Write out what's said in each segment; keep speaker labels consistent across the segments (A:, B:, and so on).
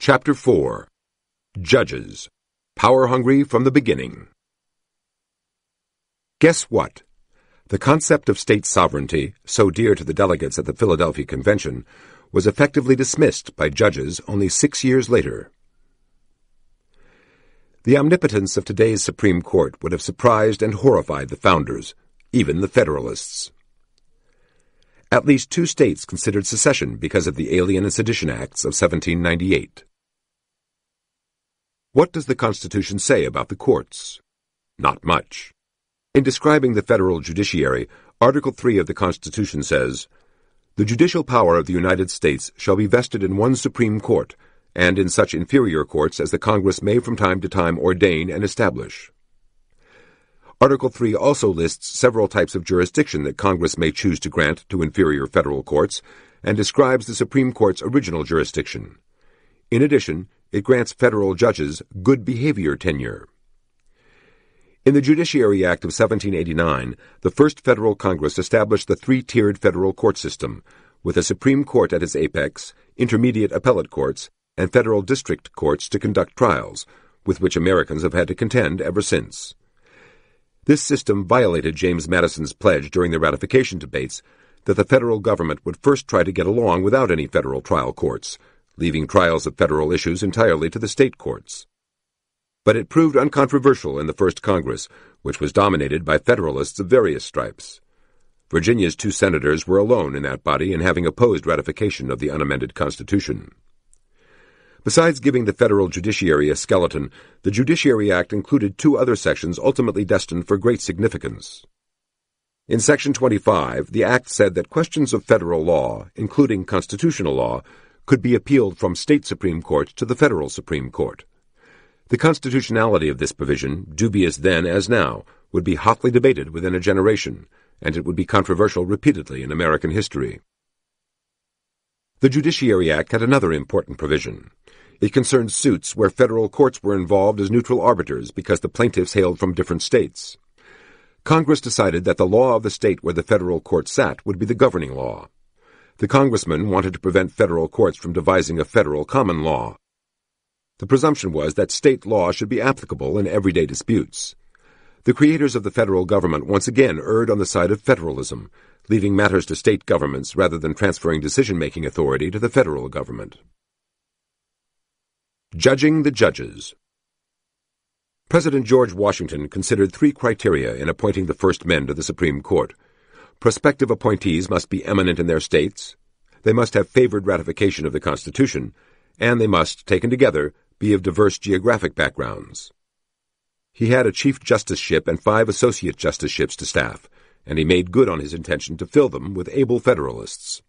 A: Chapter 4. Judges. Power-hungry from the beginning. Guess what? The concept of state sovereignty, so dear to the delegates at the Philadelphia Convention, was effectively dismissed by judges only 6 years later. The omnipotence of today's Supreme Court would have surprised and horrified the founders, even the Federalists. At least 2 states considered secession because of the Alien and Sedition Acts of 1798. What does the Constitution say about the courts? Not much. In describing the federal judiciary, Article 3 of the Constitution says, "The judicial power of the United States shall be vested in one Supreme Court, and in such inferior courts as the Congress may from time to time ordain and establish." Article 3 also lists several types of jurisdiction that Congress may choose to grant to inferior federal courts, and describes the Supreme Court's original jurisdiction. In addition, it grants federal judges good behavior tenure. In the Judiciary Act of 1789, the first federal Congress established the 3-tiered federal court system, with a Supreme Court at its apex, intermediate appellate courts, and federal district courts to conduct trials, with which Americans have had to contend ever since. This system violated James Madison's pledge during the ratification debates that the federal government would first try to get along without any federal trial courts, leaving trials of federal issues entirely to the state courts. But it proved uncontroversial in the first Congress, which was dominated by Federalists of various stripes. Virginia's 2 senators were alone in that body in having opposed ratification of the unamended Constitution. Besides giving the federal judiciary a skeleton, the Judiciary Act included 2 other sections ultimately destined for great significance. In Section 25, the Act said that questions of federal law, including constitutional law, could be appealed from state Supreme Court to the federal Supreme Court. The constitutionality of this provision, dubious then as now, would be hotly debated within a generation, and it would be controversial repeatedly in American history. The Judiciary Act had another important provision. It concerned suits where federal courts were involved as neutral arbiters because the plaintiffs hailed from different states. Congress decided that the law of the state where the federal court sat would be the governing law. The congressmen wanted to prevent federal courts from devising a federal common law. The presumption was that state law should be applicable in everyday disputes. The creators of the federal government once again erred on the side of federalism, leaving matters to state governments rather than transferring decision-making authority to the federal government. Judging the judges. President George Washington considered 3 criteria in appointing the first men to the Supreme Court. Prospective appointees must be eminent in their states, they must have favored ratification of the Constitution, and they must, taken together, be of diverse geographic backgrounds. He had a Chief Justiceship and 5 Associate Justiceships to staff, and he made good on his intention to fill them with able Federalists.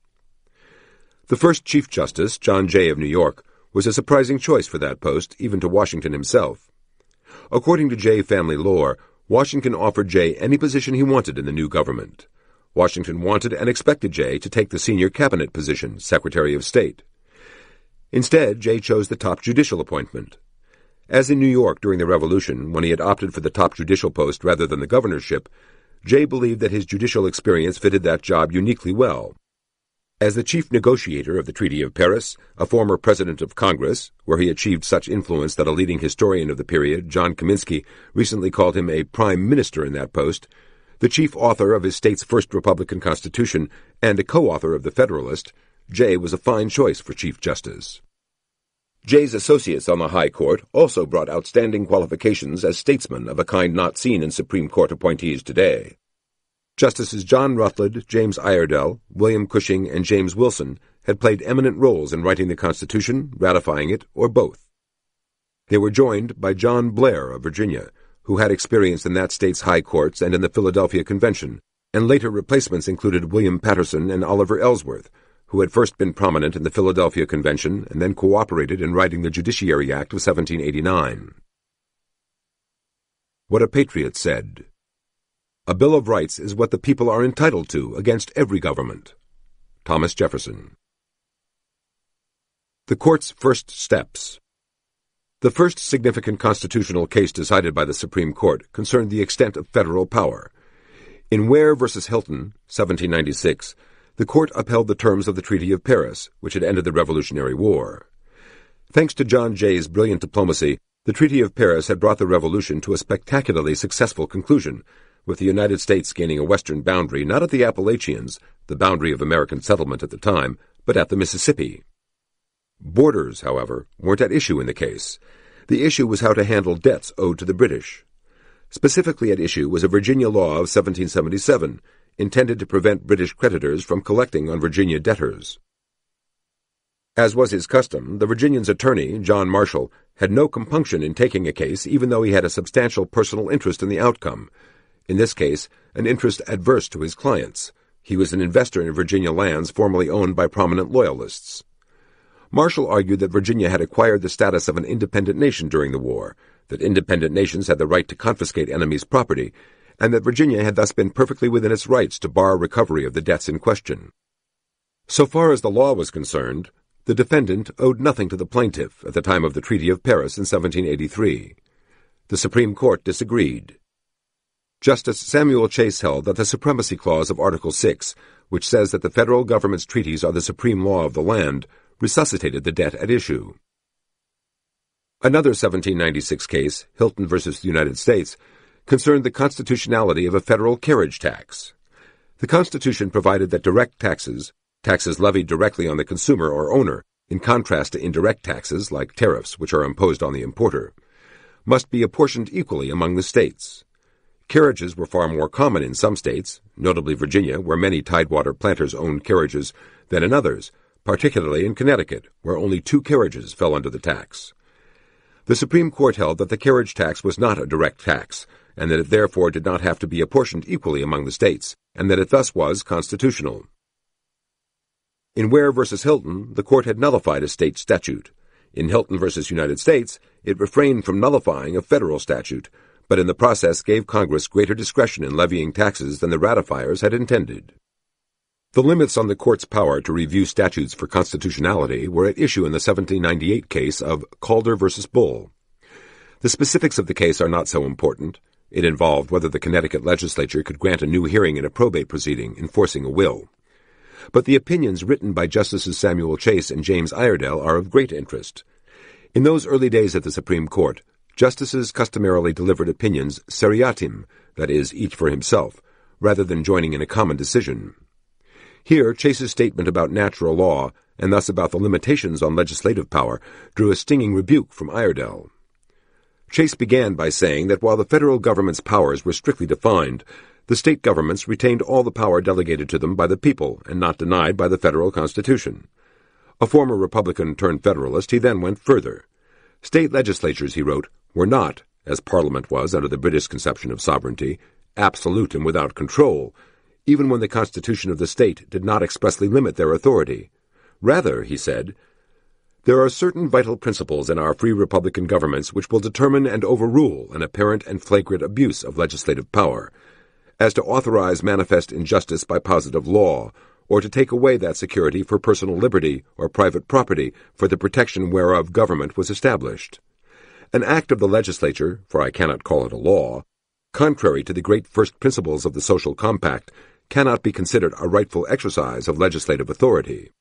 A: The first Chief Justice, John Jay of New York, was a surprising choice for that post, even to Washington himself. According to Jay family lore, Washington offered Jay any position he wanted in the new government. Washington wanted and expected Jay to take the senior cabinet position, Secretary of State. Instead, Jay chose the top judicial appointment. As in New York during the Revolution, when he had opted for the top judicial post rather than the governorship, Jay believed that his judicial experience fitted that job uniquely well. As the chief negotiator of the Treaty of Paris, a former president of Congress, where he achieved such influence that a leading historian of the period, John Kaminsky, recently called him a prime minister in that post, the chief author of his state's first Republican Constitution, and a co-author of the Federalist, Jay was a fine choice for Chief Justice. Jay's associates on the High Court also brought outstanding qualifications as statesmen of a kind not seen in Supreme Court appointees today. Justices John Rutledge, James Iredell, William Cushing, and James Wilson had played eminent roles in writing the Constitution, ratifying it, or both. They were joined by John Blair of Virginia, who had experience in that state's high courts and in the Philadelphia Convention, and later replacements included William Patterson and Oliver Ellsworth, who had first been prominent in the Philadelphia Convention and then cooperated in writing the Judiciary Act of 1789. What a Patriot Said. A Bill of Rights is what the people are entitled to against every government. Thomas Jefferson. The Court's First Steps. The first significant constitutional case decided by the Supreme Court concerned the extent of federal power. In Ware v. Hilton, 1796, the Court upheld the terms of the Treaty of Paris, which had ended the Revolutionary War. Thanks to John Jay's brilliant diplomacy, the Treaty of Paris had brought the revolution to a spectacularly successful conclusion, with the United States gaining a western boundary not at the Appalachians, the boundary of American settlement at the time, but at the Mississippi. Borders, however, weren't at issue in the case. The issue was how to handle debts owed to the British. Specifically at issue was a Virginia law of 1777, intended to prevent British creditors from collecting on Virginia debtors. As was his custom, the Virginian's attorney, John Marshall, had no compunction in taking a case even though he had a substantial personal interest in the outcome. In this case, an interest adverse to his clients. He was an investor in Virginia lands formerly owned by prominent Loyalists. Marshall argued that Virginia had acquired the status of an independent nation during the war, that independent nations had the right to confiscate enemies' property, and that Virginia had thus been perfectly within its rights to bar recovery of the debts in question. So far as the law was concerned, the defendant owed nothing to the plaintiff at the time of the Treaty of Paris in 1783. The Supreme Court disagreed. Justice Samuel Chase held that the Supremacy Clause of Article 6, which says that the federal government's treaties are the supreme law of the land, resuscitated the debt at issue. Another 1796 case, Hilton v. United States, concerned the constitutionality of a federal carriage tax. The Constitution provided that direct taxes levied directly on the consumer or owner, in contrast to indirect taxes, like tariffs, which are imposed on the importer, must be apportioned equally among the states. Carriages were far more common in some states, notably Virginia, where many tidewater planters owned carriages, than in others, particularly in Connecticut, where only 2 carriages fell under the tax. The Supreme Court held that the carriage tax was not a direct tax, and that it therefore did not have to be apportioned equally among the states, and that it thus was constitutional. In Ware v. Hilton, the court had nullified a state statute. In Hilton v. United States, it refrained from nullifying a federal statute, but in the process gave Congress greater discretion in levying taxes than the ratifiers had intended. The limits on the court's power to review statutes for constitutionality were at issue in the 1798 case of Calder v. Bull. The specifics of the case are not so important. It involved whether the Connecticut legislature could grant a new hearing in a probate proceeding enforcing a will. But the opinions written by Justices Samuel Chase and James Iredell are of great interest. In those early days at the Supreme Court, justices customarily delivered opinions seriatim, that is, each for himself, rather than joining in a common decision. Here, Chase's statement about natural law, and thus about the limitations on legislative power, drew a stinging rebuke from Iredell. Chase began by saying that while the federal government's powers were strictly defined, the state governments retained all the power delegated to them by the people and not denied by the federal Constitution. A former Republican turned Federalist, he then went further. State legislatures, he wrote, were not, as Parliament was under the British conception of sovereignty, absolute and without control, even when the Constitution of the state did not expressly limit their authority. Rather, he said, there are certain vital principles in our free republican governments which will determine and overrule an apparent and flagrant abuse of legislative power, as to authorize manifest injustice by positive law, or to take away that security for personal liberty or private property for the protection whereof government was established. An act of the legislature, for I cannot call it a law, contrary to the great first principles of the social compact, cannot be considered a rightful exercise of legislative authority.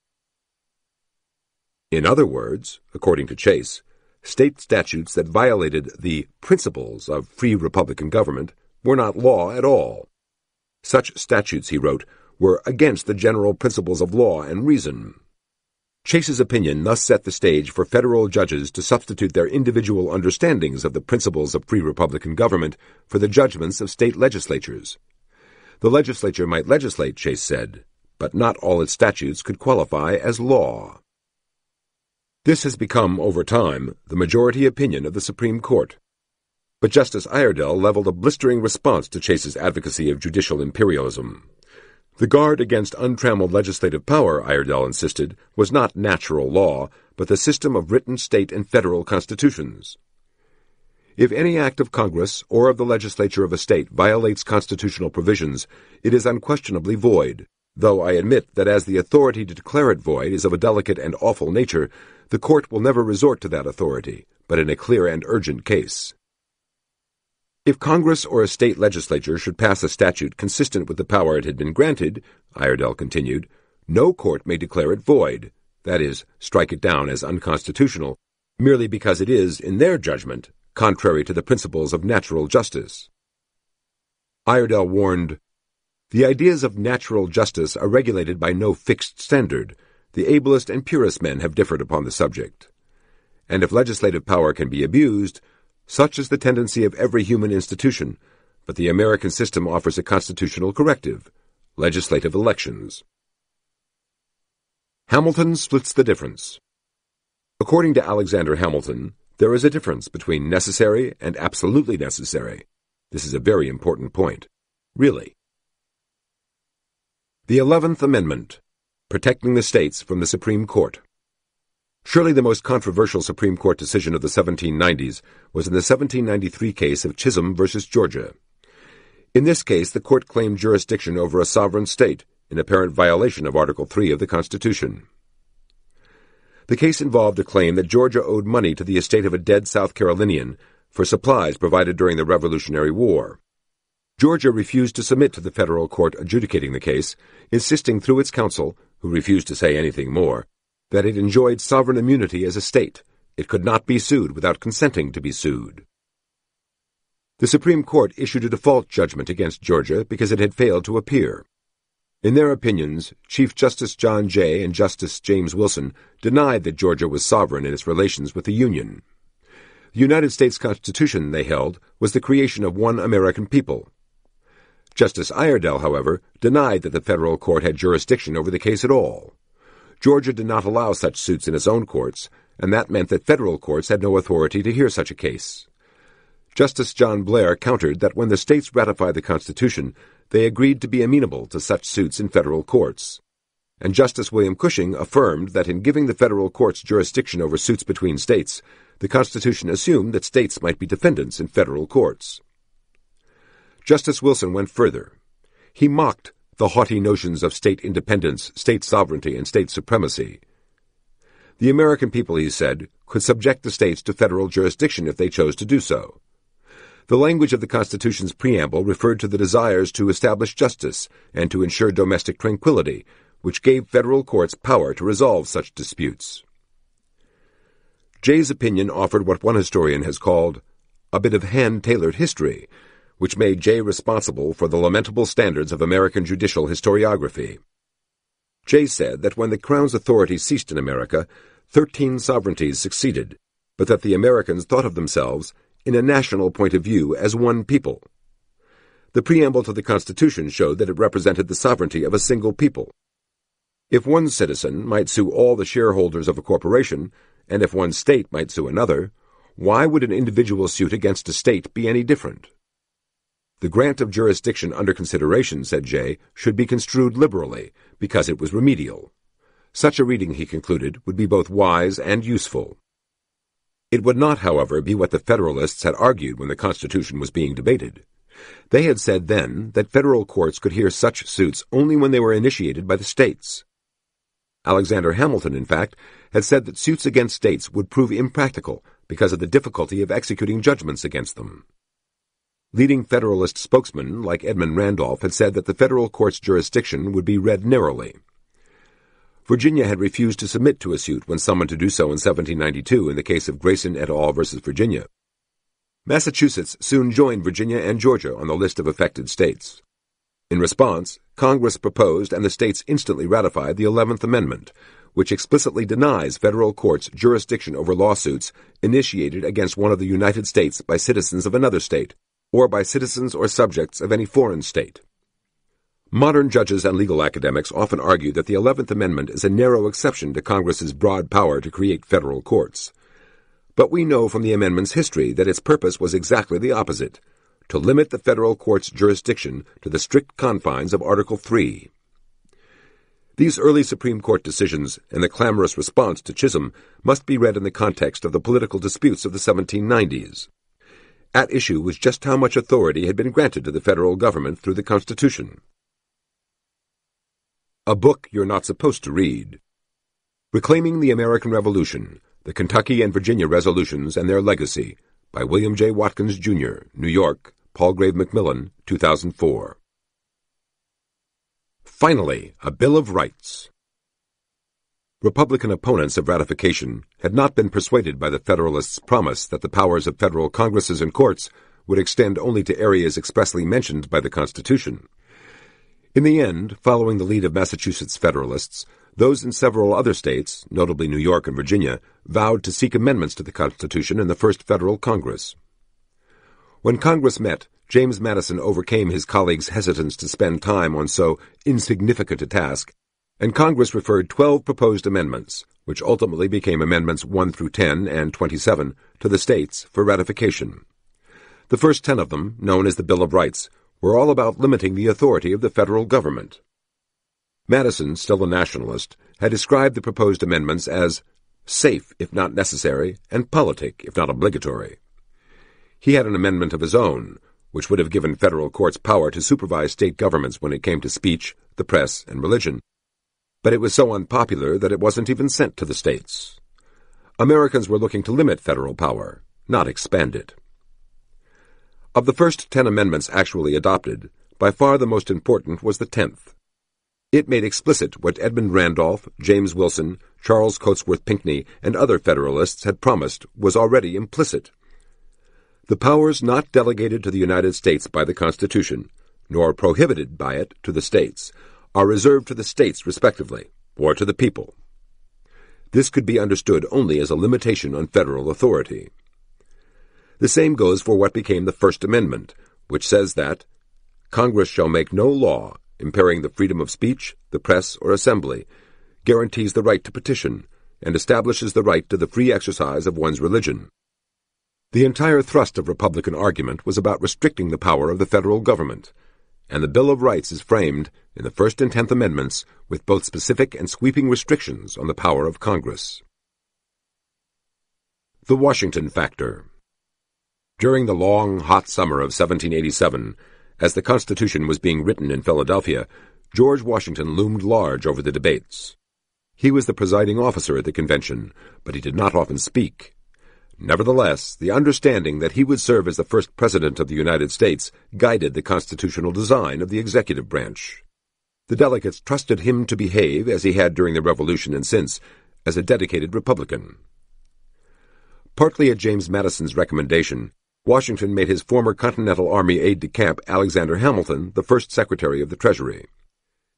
A: In other words, according to Chase, state statutes that violated the principles of free republican government were not law at all. Such statutes, he wrote, were against the general principles of law and reason. Chase's opinion thus set the stage for federal judges to substitute their individual understandings of the principles of free republican government for the judgments of state legislatures. The legislature might legislate, Chase said, but not all its statutes could qualify as law. This has become, over time, the majority opinion of the Supreme Court. But Justice Iredell leveled a blistering response to Chase's advocacy of judicial imperialism. The guard against untrammeled legislative power, Iredell insisted, was not natural law, but the system of written state and federal constitutions. If any act of Congress or of the legislature of a state violates constitutional provisions, it is unquestionably void, though I admit that as the authority to declare it void is of a delicate and awful nature, the court will never resort to that authority, but in a clear and urgent case. If Congress or a state legislature should pass a statute consistent with the power it had been granted, Iredell continued, no court may declare it void, that is, strike it down as unconstitutional, merely because it is, in their judgment, contrary to the principles of natural justice. Iredell warned, "The ideas of natural justice are regulated by no fixed standard. The ablest and purest men have differed upon the subject. And if legislative power can be abused, such is the tendency of every human institution, but the American system offers a constitutional corrective, legislative elections." Hamilton splits the difference. According to Alexander Hamilton, there is a difference between necessary and absolutely necessary. This is a very important point. Really. The 11th Amendment, protecting the states from the Supreme Court. Surely the most controversial Supreme Court decision of the 1790s was in the 1793 case of Chisholm v. Georgia. In this case, the court claimed jurisdiction over a sovereign state, in apparent violation of Article 3 of the Constitution. The case involved a claim that Georgia owed money to the estate of a dead South Carolinian for supplies provided during the Revolutionary War. Georgia refused to submit to the federal court adjudicating the case, insisting through its counsel, who refused to say anything more, that it enjoyed sovereign immunity as a state. It could not be sued without consenting to be sued. The Supreme Court issued a default judgment against Georgia because it had failed to appear. In their opinions, Chief Justice John Jay and Justice James Wilson denied that Georgia was sovereign in its relations with the Union. The United States Constitution, they held, was the creation of one American people. Justice Iredell, however, denied that the federal court had jurisdiction over the case at all. Georgia did not allow such suits in its own courts, and that meant that federal courts had no authority to hear such a case. Justice John Blair countered that when the states ratified the Constitution, they agreed to be amenable to such suits in federal courts. And Justice William Cushing affirmed that in giving the federal courts jurisdiction over suits between states, the Constitution assumed that states might be defendants in federal courts. Justice Wilson went further. He mocked the haughty notions of state independence, state sovereignty, and state supremacy. The American people, he said, could subject the states to federal jurisdiction if they chose to do so. The language of the Constitution's preamble referred to the desires to establish justice and to ensure domestic tranquility, which gave federal courts power to resolve such disputes. Jay's opinion offered what one historian has called a bit of hand-tailored history, which made Jay responsible for the lamentable standards of American judicial historiography. Jay said that when the Crown's authority ceased in America, 13 sovereignties succeeded, but that the Americans thought of themselves in a national point of view as one people. The preamble to the Constitution showed that it represented the sovereignty of a single people. If one citizen might sue all the shareholders of a corporation, and if one state might sue another, why would an individual suit against a state be any different? The grant of jurisdiction under consideration, said Jay, should be construed liberally, because it was remedial. Such a reading, he concluded, would be both wise and useful. It would not, however, be what the Federalists had argued when the Constitution was being debated. They had said then that federal courts could hear such suits only when they were initiated by the states. Alexander Hamilton, in fact, had said that suits against states would prove impractical because of the difficulty of executing judgments against them. Leading Federalist spokesmen like Edmund Randolph had said that the federal court's jurisdiction would be read narrowly. Virginia had refused to submit to a suit when summoned to do so in 1792 in the case of Grayson et al. Versus Virginia. Massachusetts soon joined Virginia and Georgia on the list of affected states. In response, Congress proposed and the states instantly ratified the 11th Amendment, which explicitly denies federal courts jurisdiction over lawsuits initiated against one of the United States by citizens of another state, or by citizens or subjects of any foreign state. Modern judges and legal academics often argue that the 11th Amendment is a narrow exception to Congress's broad power to create federal courts. But we know from the amendment's history that its purpose was exactly the opposite, to limit the federal court's jurisdiction to the strict confines of Article 3. These early Supreme Court decisions and the clamorous response to Chisholm must be read in the context of the political disputes of the 1790s. At issue was just how much authority had been granted to the federal government through the Constitution. A book you're not supposed to read. Reclaiming the American Revolution, the Kentucky and Virginia Resolutions and Their Legacy, by William J. Watkins, Jr., New York, Palgrave Macmillan, 2004. Finally, a Bill of Rights. Republican opponents of ratification had not been persuaded by the Federalists' promise that the powers of federal Congresses and courts would extend only to areas expressly mentioned by the Constitution. In the end, following the lead of Massachusetts Federalists, those in several other states, notably New York and Virginia, vowed to seek amendments to the Constitution in the first Federal Congress. When Congress met, James Madison overcame his colleagues' hesitance to spend time on so insignificant a task, and Congress referred 12 proposed amendments, which ultimately became Amendments 1 through 10 and 27, to the states for ratification. The first 10 of them, known as the Bill of Rights, were all about limiting the authority of the federal government. Madison, still a nationalist, had described the proposed amendments as safe if not necessary and politic if not obligatory. He had an amendment of his own, which would have given federal courts power to supervise state governments when it came to speech, the press, and religion, but it was so unpopular that it wasn't even sent to the states. Americans were looking to limit federal power, not expand it. Of the first 10 amendments actually adopted, by far the most important was the 10th. It made explicit what Edmund Randolph, James Wilson, Charles Cotesworth Pinckney, and other Federalists had promised was already implicit. The powers not delegated to the United States by the Constitution, nor prohibited by it to the states, are reserved to the states respectively, or to the people. This could be understood only as a limitation on federal authority. The same goes for what became the First Amendment, which says that Congress shall make no law impairing the freedom of speech, the press, or assembly, guarantees the right to petition, and establishes the right to the free exercise of one's religion. The entire thrust of Republican argument was about restricting the power of the federal government, and the Bill of Rights is framed, in the First and 10th Amendments, with both specific and sweeping restrictions on the power of Congress. The Washington Factor. During the long, hot summer of 1787, as the Constitution was being written in Philadelphia, George Washington loomed large over the debates. He was the presiding officer at the convention, but he did not often speak. Nevertheless, the understanding that he would serve as the first president of the United States guided the constitutional design of the executive branch. The delegates trusted him to behave, as he had during the Revolution and since, as a dedicated Republican. Partly at James Madison's recommendation, Washington made his former Continental Army aide-de-camp Alexander Hamilton the first Secretary of the Treasury.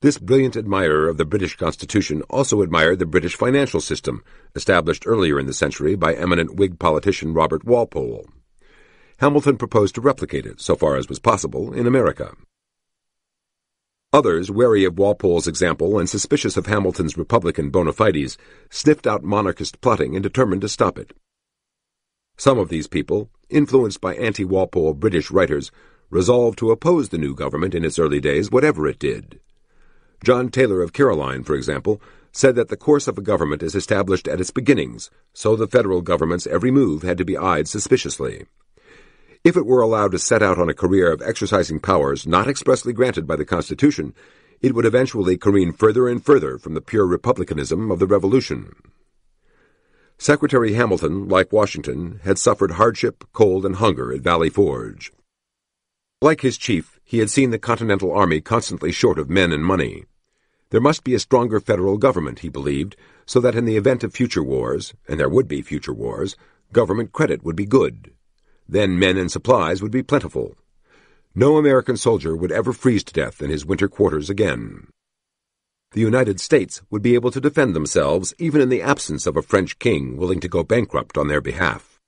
A: This brilliant admirer of the British Constitution also admired the British financial system, established earlier in the century by eminent Whig politician Robert Walpole. Hamilton proposed to replicate it, so far as was possible, in America. Others, wary of Walpole's example and suspicious of Hamilton's Republican bona fides, sniffed out monarchist plotting and determined to stop it. Some of these people, influenced by anti-Walpole British writers, resolved to oppose the new government in its early days, whatever it did. John Taylor of Caroline, for example, said that the course of a government is established at its beginnings, so the federal government's every move had to be eyed suspiciously. If it were allowed to set out on a career of exercising powers not expressly granted by the Constitution, it would eventually careen further and further from the pure republicanism of the Revolution. Secretary Hamilton, like Washington, had suffered hardship, cold, and hunger at Valley Forge. Like his chief, he had seen the Continental Army constantly short of men and money. There must be a stronger federal government, he believed, so that in the event of future wars, and there would be future wars, government credit would be good. Then men and supplies would be plentiful. No American soldier would ever freeze to death in his winter quarters again. The United States would be able to defend themselves even in the absence of a French king willing to go bankrupt on their behalf.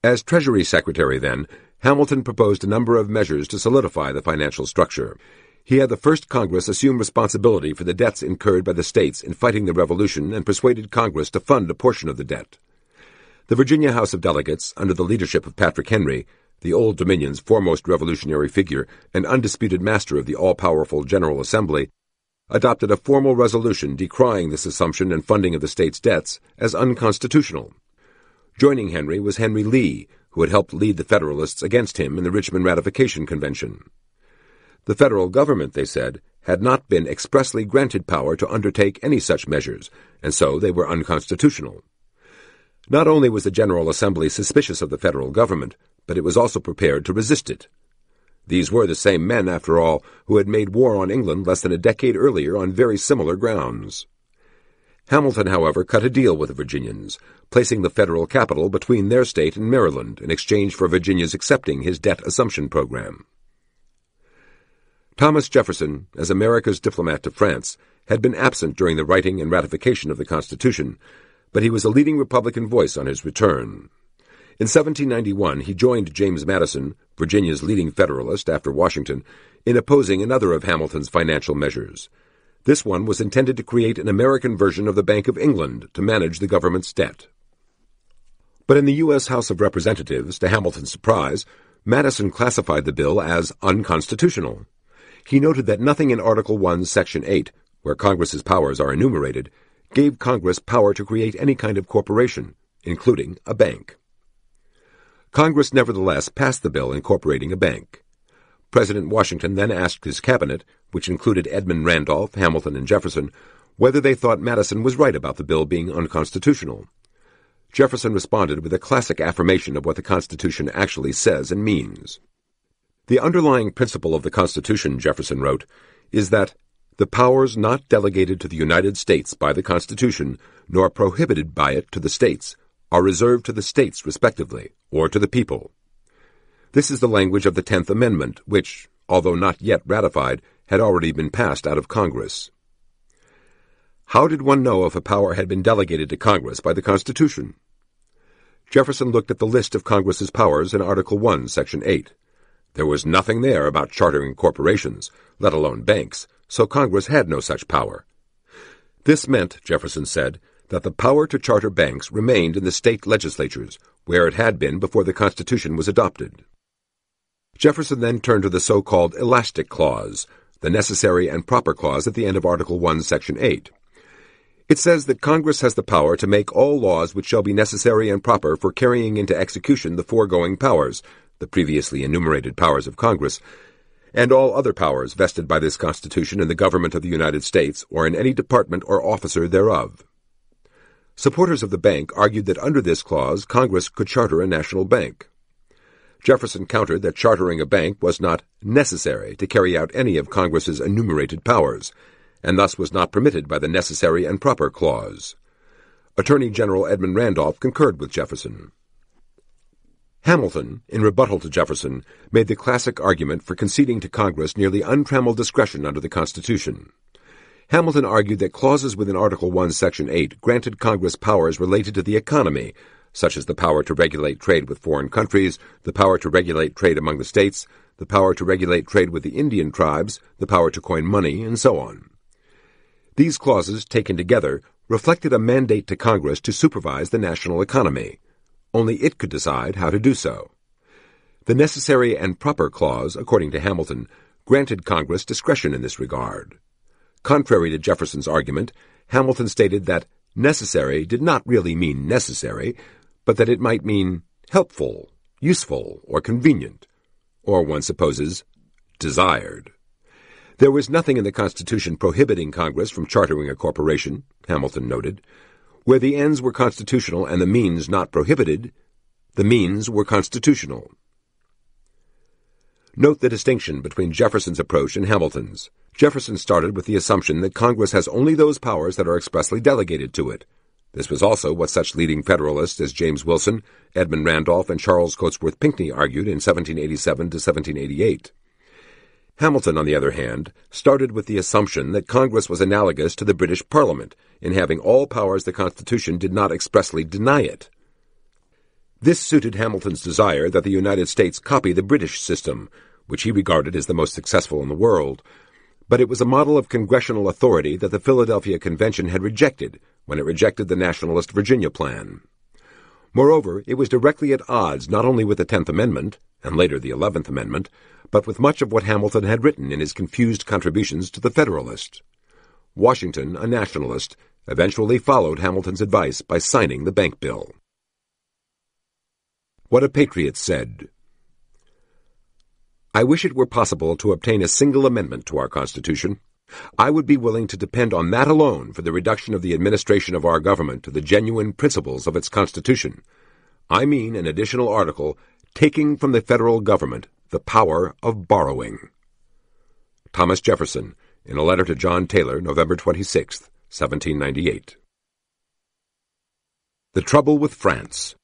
A: As Treasury Secretary then, Hamilton proposed a number of measures to solidify the financial structure. He had the first Congress assume responsibility for the debts incurred by the states in fighting the Revolution and persuaded Congress to fund a portion of the debt. The Virginia House of Delegates, under the leadership of Patrick Henry, the Old Dominion's foremost revolutionary figure and undisputed master of the all-powerful General Assembly, adopted a formal resolution decrying this assumption and funding of the state's debts as unconstitutional. Joining Henry was Henry Lee, who had helped lead the Federalists against him in the Richmond Ratification Convention. The federal government, they said, had not been expressly granted power to undertake any such measures, and so they were unconstitutional. Not only was the General Assembly suspicious of the federal government, but it was also prepared to resist it. These were the same men, after all, who had made war on England less than a decade earlier on very similar grounds. Hamilton, however, cut a deal with the Virginians, placing the federal capital between their state and Maryland in exchange for Virginia's accepting his debt assumption program. Thomas Jefferson, as America's diplomat to France, had been absent during the writing and ratification of the Constitution, but he was a leading Republican voice on his return. In 1791, he joined James Madison, Virginia's leading Federalist after Washington, in opposing another of Hamilton's financial measures. This one was intended to create an American version of the Bank of England to manage the government's debt. But in the U.S. House of Representatives, to Hamilton's surprise, Madison classified the bill as unconstitutional. He noted that nothing in Article I, Section 8, where Congress's powers are enumerated, gave Congress power to create any kind of corporation, including a bank. Congress nevertheless passed the bill incorporating a bank. President Washington then asked his cabinet, which included Edmund Randolph, Hamilton, and Jefferson, whether they thought Madison was right about the bill being unconstitutional. Jefferson responded with a classic affirmation of what the Constitution actually says and means. The underlying principle of the Constitution, Jefferson wrote, is that the powers not delegated to the United States by the Constitution, nor prohibited by it to the states, are reserved to the states respectively, or to the people. This is the language of the 10th Amendment, which, although not yet ratified, had already been passed out of Congress. How did one know if a power had been delegated to Congress by the Constitution? Jefferson looked at the list of Congress's powers in Article I, Section 8. There was nothing there about chartering corporations, let alone banks, so Congress had no such power. This meant, Jefferson said, that the power to charter banks remained in the state legislatures, where it had been before the Constitution was adopted. Jefferson then turned to the so-called elastic clause, the necessary and proper clause at the end of Article I, Section 8. It says that Congress has the power to make all laws which shall be necessary and proper for carrying into execution the foregoing powers, the previously enumerated powers of Congress, and all other powers vested by this Constitution in the government of the United States or in any department or officer thereof. Supporters of the bank argued that under this clause Congress could charter a national bank. Jefferson countered that chartering a bank was not necessary to carry out any of Congress's enumerated powers, and thus was not permitted by the necessary and proper clause. Attorney General Edmund Randolph concurred with Jefferson. Hamilton, in rebuttal to Jefferson, made the classic argument for conceding to Congress nearly untrammeled discretion under the Constitution. Hamilton argued that clauses within Article I, Section 8 granted Congress powers related to the economy, such as the power to regulate trade with foreign countries, the power to regulate trade among the states, the power to regulate trade with the Indian tribes, the power to coin money, and so on. These clauses, taken together, reflected a mandate to Congress to supervise the national economy. Only it could decide how to do so. The necessary and proper clause, according to Hamilton, granted Congress discretion in this regard. Contrary to Jefferson's argument, Hamilton stated that necessary did not really mean necessary, but that it might mean helpful, useful, or convenient, or, one supposes, desired. There was nothing in the Constitution prohibiting Congress from chartering a corporation, Hamilton noted. Where the ends were constitutional and the means not prohibited, the means were constitutional. Note the distinction between Jefferson's approach and Hamilton's. Jefferson started with the assumption that Congress has only those powers that are expressly delegated to it. This was also what such leading Federalists as James Wilson, Edmund Randolph, and Charles Cotesworth Pinckney argued in 1787 to 1788. Hamilton, on the other hand, started with the assumption that Congress was analogous to the British Parliament in having all powers the Constitution did not expressly deny it. This suited Hamilton's desire that the United States copy the British system, which he regarded as the most successful in the world, but it was a model of congressional authority that the Philadelphia Convention had rejected when it rejected the nationalist Virginia plan. Moreover, it was directly at odds not only with the 10th Amendment, and later the 11th Amendment, but with much of what Hamilton had written in his confused contributions to the Federalist. Washington, a nationalist, eventually followed Hamilton's advice by signing the bank bill. What a Patriot Said. I wish it were possible to obtain a single amendment to our Constitution. I would be willing to depend on that alone for the reduction of the administration of our government to the genuine principles of its Constitution. I mean an additional article taking from the federal government the power of borrowing. Thomas Jefferson, in a letter to John Taylor, November 26, 1798. The Trouble with France.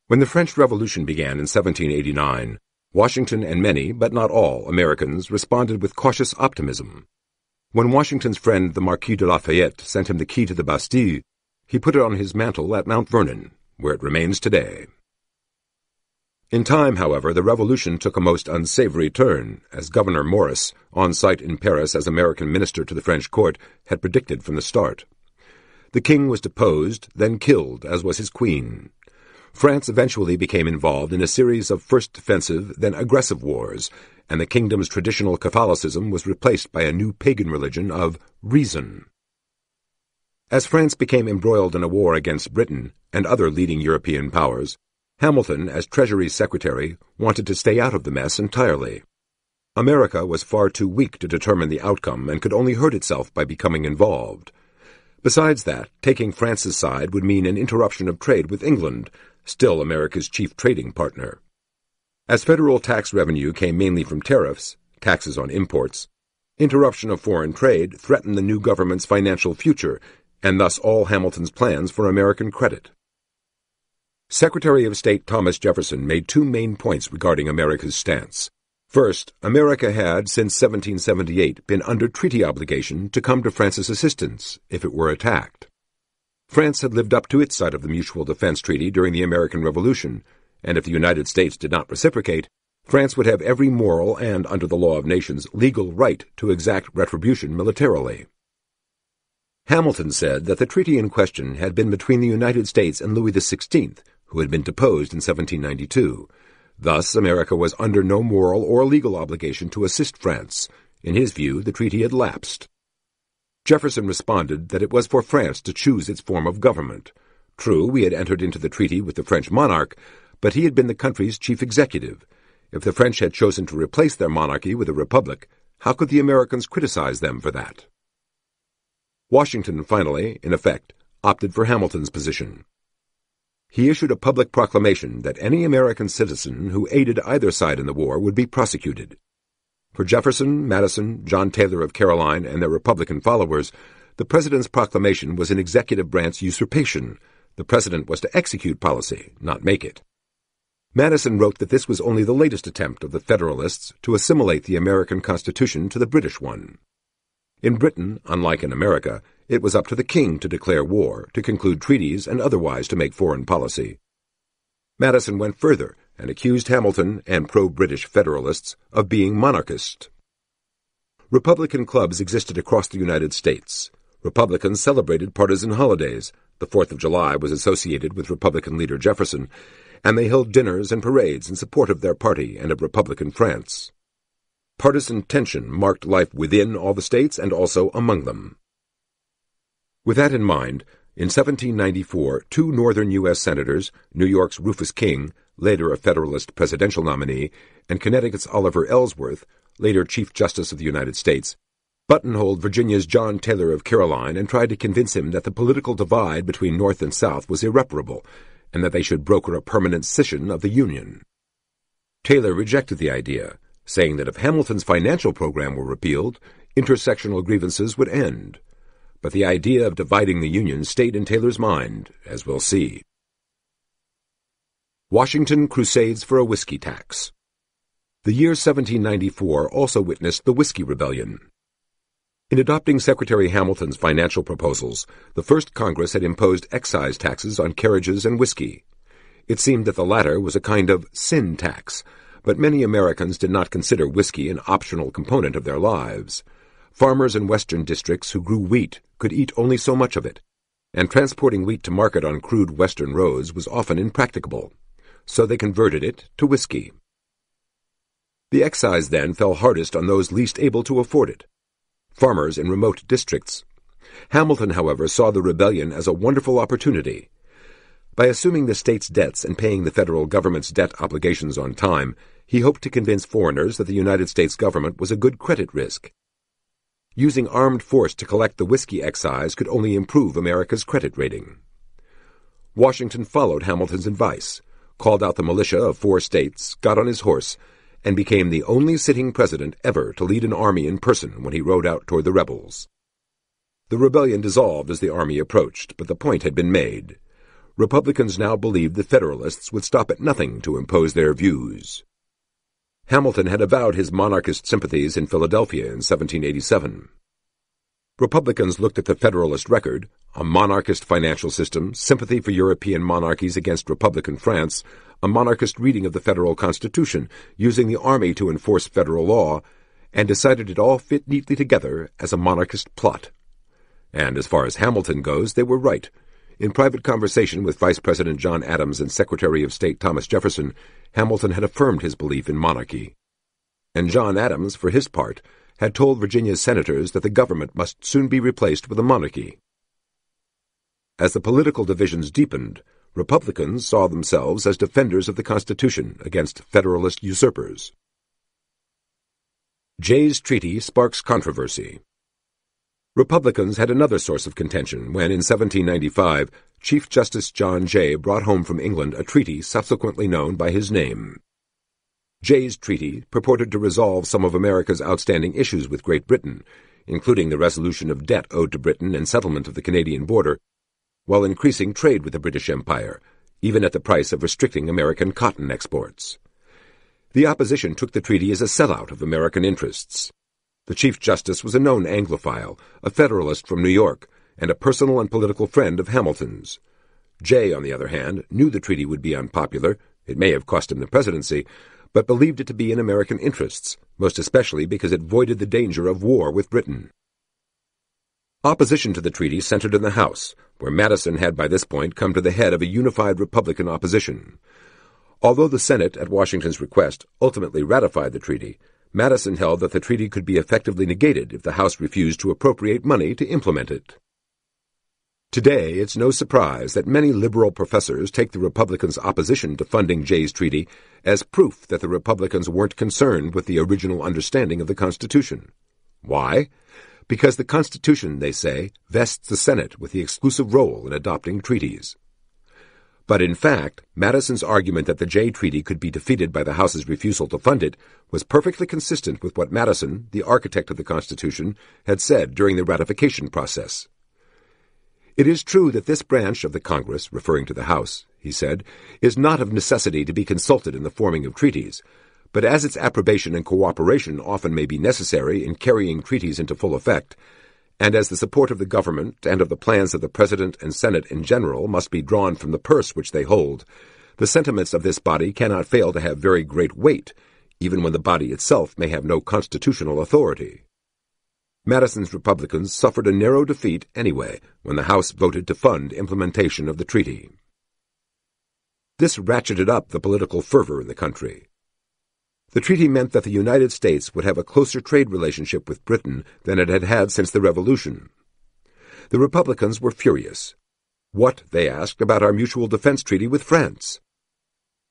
A: When the French Revolution began in 1789, Washington and many, but not all, Americans responded with cautious optimism. When Washington's friend the Marquis de Lafayette sent him the key to the Bastille, he put it on his mantle at Mount Vernon, where it remains today. In time, however, the Revolution took a most unsavory turn, as Governor Morris, on site in Paris as American minister to the French court, had predicted from the start. The king was deposed, then killed, as was his queen. France eventually became involved in a series of first defensive, then aggressive wars, and the kingdom's traditional Catholicism was replaced by a new pagan religion of reason. As France became embroiled in a war against Britain and other leading European powers, Hamilton, as Treasury Secretary, wanted to stay out of the mess entirely. America was far too weak to determine the outcome and could only hurt itself by becoming involved. Besides that, taking France's side would mean an interruption of trade with England, still America's chief trading partner. As federal tax revenue came mainly from tariffs, taxes on imports, interruption of foreign trade threatened the new government's financial future, and thus all Hamilton's plans for American credit. Secretary of State Thomas Jefferson made two main points regarding America's stance. First, America had, since 1778, been under treaty obligation to come to France's assistance if it were attacked. France had lived up to its side of the Mutual Defense Treaty during the American Revolution, and if the United States did not reciprocate, France would have every moral and, under the law of nations, legal right to exact retribution militarily. Hamilton said that the treaty in question had been between the United States and Louis XVI, who had been deposed in 1792. Thus, America was under no moral or legal obligation to assist France. In his view, the treaty had lapsed. Jefferson responded that it was for France to choose its form of government. True, we had entered into the treaty with the French monarch, but he had been the country's chief executive. If the French had chosen to replace their monarchy with a republic, how could the Americans criticize them for that? Washington finally, in effect, opted for Hamilton's position. He issued a public proclamation that any American citizen who aided either side in the war would be prosecuted. For Jefferson, Madison, John Taylor of Caroline, and their Republican followers, the President's proclamation was an executive branch usurpation. The President was to execute policy, not make it. Madison wrote that this was only the latest attempt of the Federalists to assimilate the American Constitution to the British one. In Britain, unlike in America, it was up to the king to declare war, to conclude treaties, and otherwise to make foreign policy. Madison went further and accused Hamilton and pro-British Federalists of being monarchist. Republican clubs existed across the United States. Republicans celebrated partisan holidays. The 4th of July was associated with Republican leader Jefferson, and they held dinners and parades in support of their party and of Republican France. Partisan tension marked life within all the states and also among them. With that in mind, in 1794, two northern U.S. senators, New York's Rufus King, later a Federalist presidential nominee, and Connecticut's Oliver Ellsworth, later Chief Justice of the United States, buttonholed Virginia's John Taylor of Caroline and tried to convince him that the political divide between North and South was irreparable, and that they should broker a permanent scission of the Union. Taylor rejected the idea, saying that if Hamilton's financial program were repealed, intersectional grievances would end. But the idea of dividing the Union stayed in Taylor's mind, as we'll see. Washington crusades for a whiskey tax. The year 1794 also witnessed the Whiskey Rebellion. In adopting Secretary Hamilton's financial proposals, the first Congress had imposed excise taxes on carriages and whiskey. It seemed that the latter was a kind of sin tax, but many Americans did not consider whiskey an optional component of their lives. Farmers in western districts who grew wheat could eat only so much of it, and transporting wheat to market on crude western roads was often impracticable, so they converted it to whiskey. The excise then fell hardest on those least able to afford it, farmers in remote districts. Hamilton, however, saw the rebellion as a wonderful opportunity. By assuming the state's debts and paying the federal government's debt obligations on time, he hoped to convince foreigners that the United States government was a good credit risk. Using armed force to collect the whiskey excise could only improve America's credit rating. Washington followed Hamilton's advice, called out the militia of 4 states, got on his horse, and became the only sitting president ever to lead an army in person when he rode out toward the rebels. The rebellion dissolved as the army approached, but the point had been made. Republicans now believed the Federalists would stop at nothing to impose their views. Hamilton had avowed his monarchist sympathies in Philadelphia in 1787. Republicans looked at the Federalist record, a monarchist financial system, sympathy for European monarchies against Republican France, a monarchist reading of the federal Constitution, using the army to enforce federal law, and decided it all fit neatly together as a monarchist plot. And as far as Hamilton goes, they were right. In private conversation with Vice President John Adams and Secretary of State Thomas Jefferson, Hamilton had affirmed his belief in monarchy. And John Adams, for his part, had told Virginia's senators that the government must soon be replaced with a monarchy. As the political divisions deepened, Republicans saw themselves as defenders of the Constitution against Federalist usurpers. Jay's Treaty sparks controversy. Republicans had another source of contention when, in 1795, Chief Justice John Jay brought home from England a treaty subsequently known by his name. Jay's Treaty purported to resolve some of America's outstanding issues with Great Britain, including the resolution of debt owed to Britain and settlement of the Canadian border, while increasing trade with the British Empire, even at the price of restricting American cotton exports. The opposition took the treaty as a sellout of American interests. The Chief Justice was a known Anglophile, a Federalist from New York, and a personal and political friend of Hamilton's. Jay, on the other hand, knew the treaty would be unpopular, it may have cost him the presidency, but believed it to be in American interests, most especially because it voided the danger of war with Britain. Opposition to the treaty centered in the House, where Madison had by this point come to the head of a unified Republican opposition. Although the Senate, at Washington's request, ultimately ratified the treaty, Madison held that the treaty could be effectively negated if the House refused to appropriate money to implement it. Today, it's no surprise that many liberal professors take the Republicans' opposition to funding Jay's Treaty as proof that the Republicans weren't concerned with the original understanding of the Constitution. Why? Because the Constitution, they say, vests the Senate with the exclusive role in adopting treaties. But in fact, Madison's argument that the Jay Treaty could be defeated by the House's refusal to fund it was perfectly consistent with what Madison, the architect of the Constitution, had said during the ratification process. It is true that this branch of the Congress, referring to the House, he said, is not of necessity to be consulted in the forming of treaties, but as its approbation and cooperation often may be necessary in carrying treaties into full effect, and as the support of the government and of the plans of the President and Senate in general must be drawn from the purse which they hold, the sentiments of this body cannot fail to have very great weight, even when the body itself may have no constitutional authority. Madison's Republicans suffered a narrow defeat anyway when the House voted to fund implementation of the treaty. This ratcheted up the political fervor in the country. The treaty meant that the United States would have a closer trade relationship with Britain than it had had since the Revolution. The Republicans were furious. What, they asked, about our mutual defense treaty with France?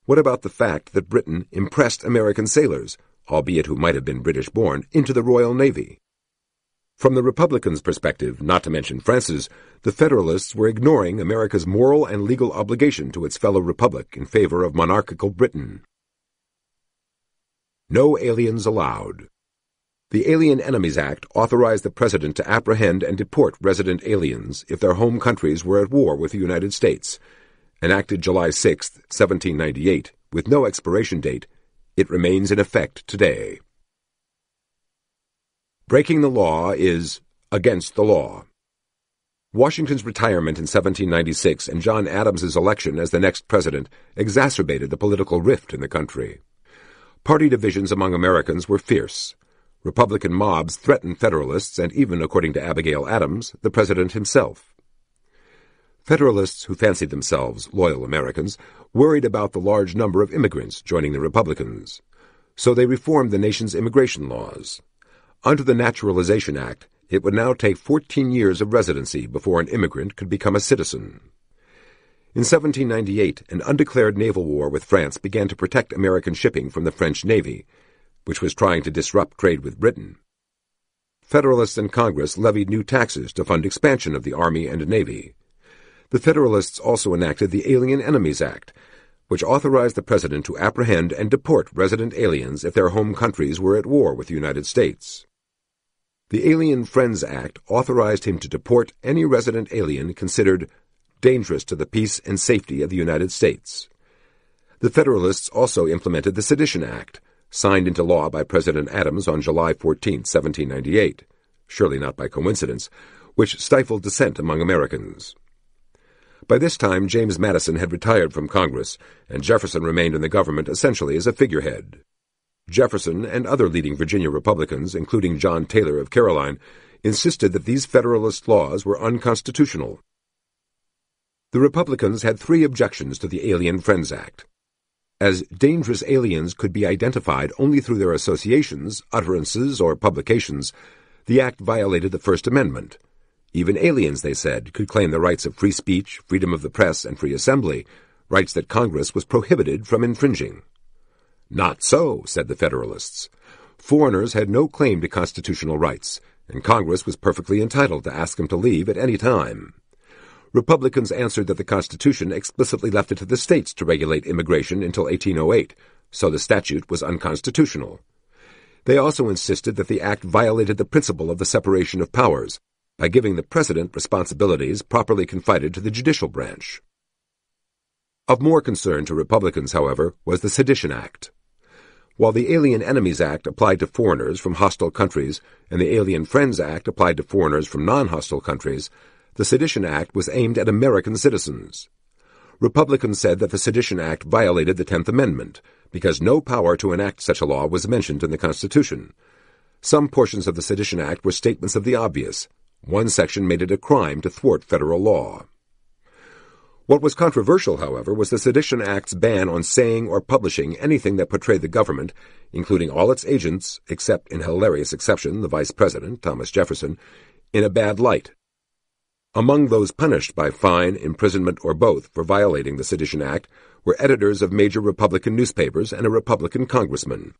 A: What about the fact that Britain impressed American sailors, albeit who might have been British-born, into the Royal Navy? From the Republicans' perspective, not to mention France's, the Federalists were ignoring America's moral and legal obligation to its fellow republic in favor of monarchical Britain. No aliens allowed. The Alien Enemies Act authorized the President to apprehend and deport resident aliens if their home countries were at war with the United States. Enacted July 6, 1798, with no expiration date, it remains in effect today. Breaking the law is against the law. Washington's retirement in 1796 and John Adams's election as the next president exacerbated the political rift in the country. Party divisions among Americans were fierce. Republican mobs threatened Federalists and even, according to Abigail Adams, the president himself. Federalists who fancied themselves loyal Americans worried about the large number of immigrants joining the Republicans. So they reformed the nation's immigration laws. Under the Naturalization Act, it would now take 14 years of residency before an immigrant could become a citizen. In 1798, an undeclared naval war with France began to protect American shipping from the French Navy, which was trying to disrupt trade with Britain. Federalists in Congress levied new taxes to fund expansion of the Army and Navy. The Federalists also enacted the Alien Enemies Act, which authorized the President to apprehend and deport resident aliens if their home countries were at war with the United States. The Alien Friends Act authorized him to deport any resident alien considered dangerous to the peace and safety of the United States. The Federalists also implemented the Sedition Act, signed into law by President Adams on July 14, 1798, surely not by coincidence, which stifled dissent among Americans. By this time, James Madison had retired from Congress, and Jefferson remained in the government essentially as a figurehead. Jefferson and other leading Virginia Republicans, including John Taylor of Caroline, insisted that these Federalist laws were unconstitutional. The Republicans had 3 objections to the Alien Friends Act. As dangerous aliens could be identified only through their associations, utterances, or publications, the act violated the First Amendment. Even aliens, they said, could claim the rights of free speech, freedom of the press, and free assembly, rights that Congress was prohibited from infringing. Not so, said the Federalists. Foreigners had no claim to constitutional rights, and Congress was perfectly entitled to ask them to leave at any time. Republicans answered that the Constitution explicitly left it to the states to regulate immigration until 1808, so the statute was unconstitutional. They also insisted that the act violated the principle of the separation of powers by giving the President responsibilities properly confided to the judicial branch. Of more concern to Republicans, however, was the Sedition Act. While the Alien Enemies Act applied to foreigners from hostile countries and the Alien Friends Act applied to foreigners from non-hostile countries, the Sedition Act was aimed at American citizens. Republicans said that the Sedition Act violated the 10th Amendment because no power to enact such a law was mentioned in the Constitution. Some portions of the Sedition Act were statements of the obvious. One section made it a crime to thwart federal law. What was controversial, however, was the Sedition Act's ban on saying or publishing anything that portrayed the government, including all its agents, except in hilarious exception the Vice President, Thomas Jefferson, in a bad light. Among those punished by fine, imprisonment, or both for violating the Sedition Act were editors of major Republican newspapers and a Republican congressman.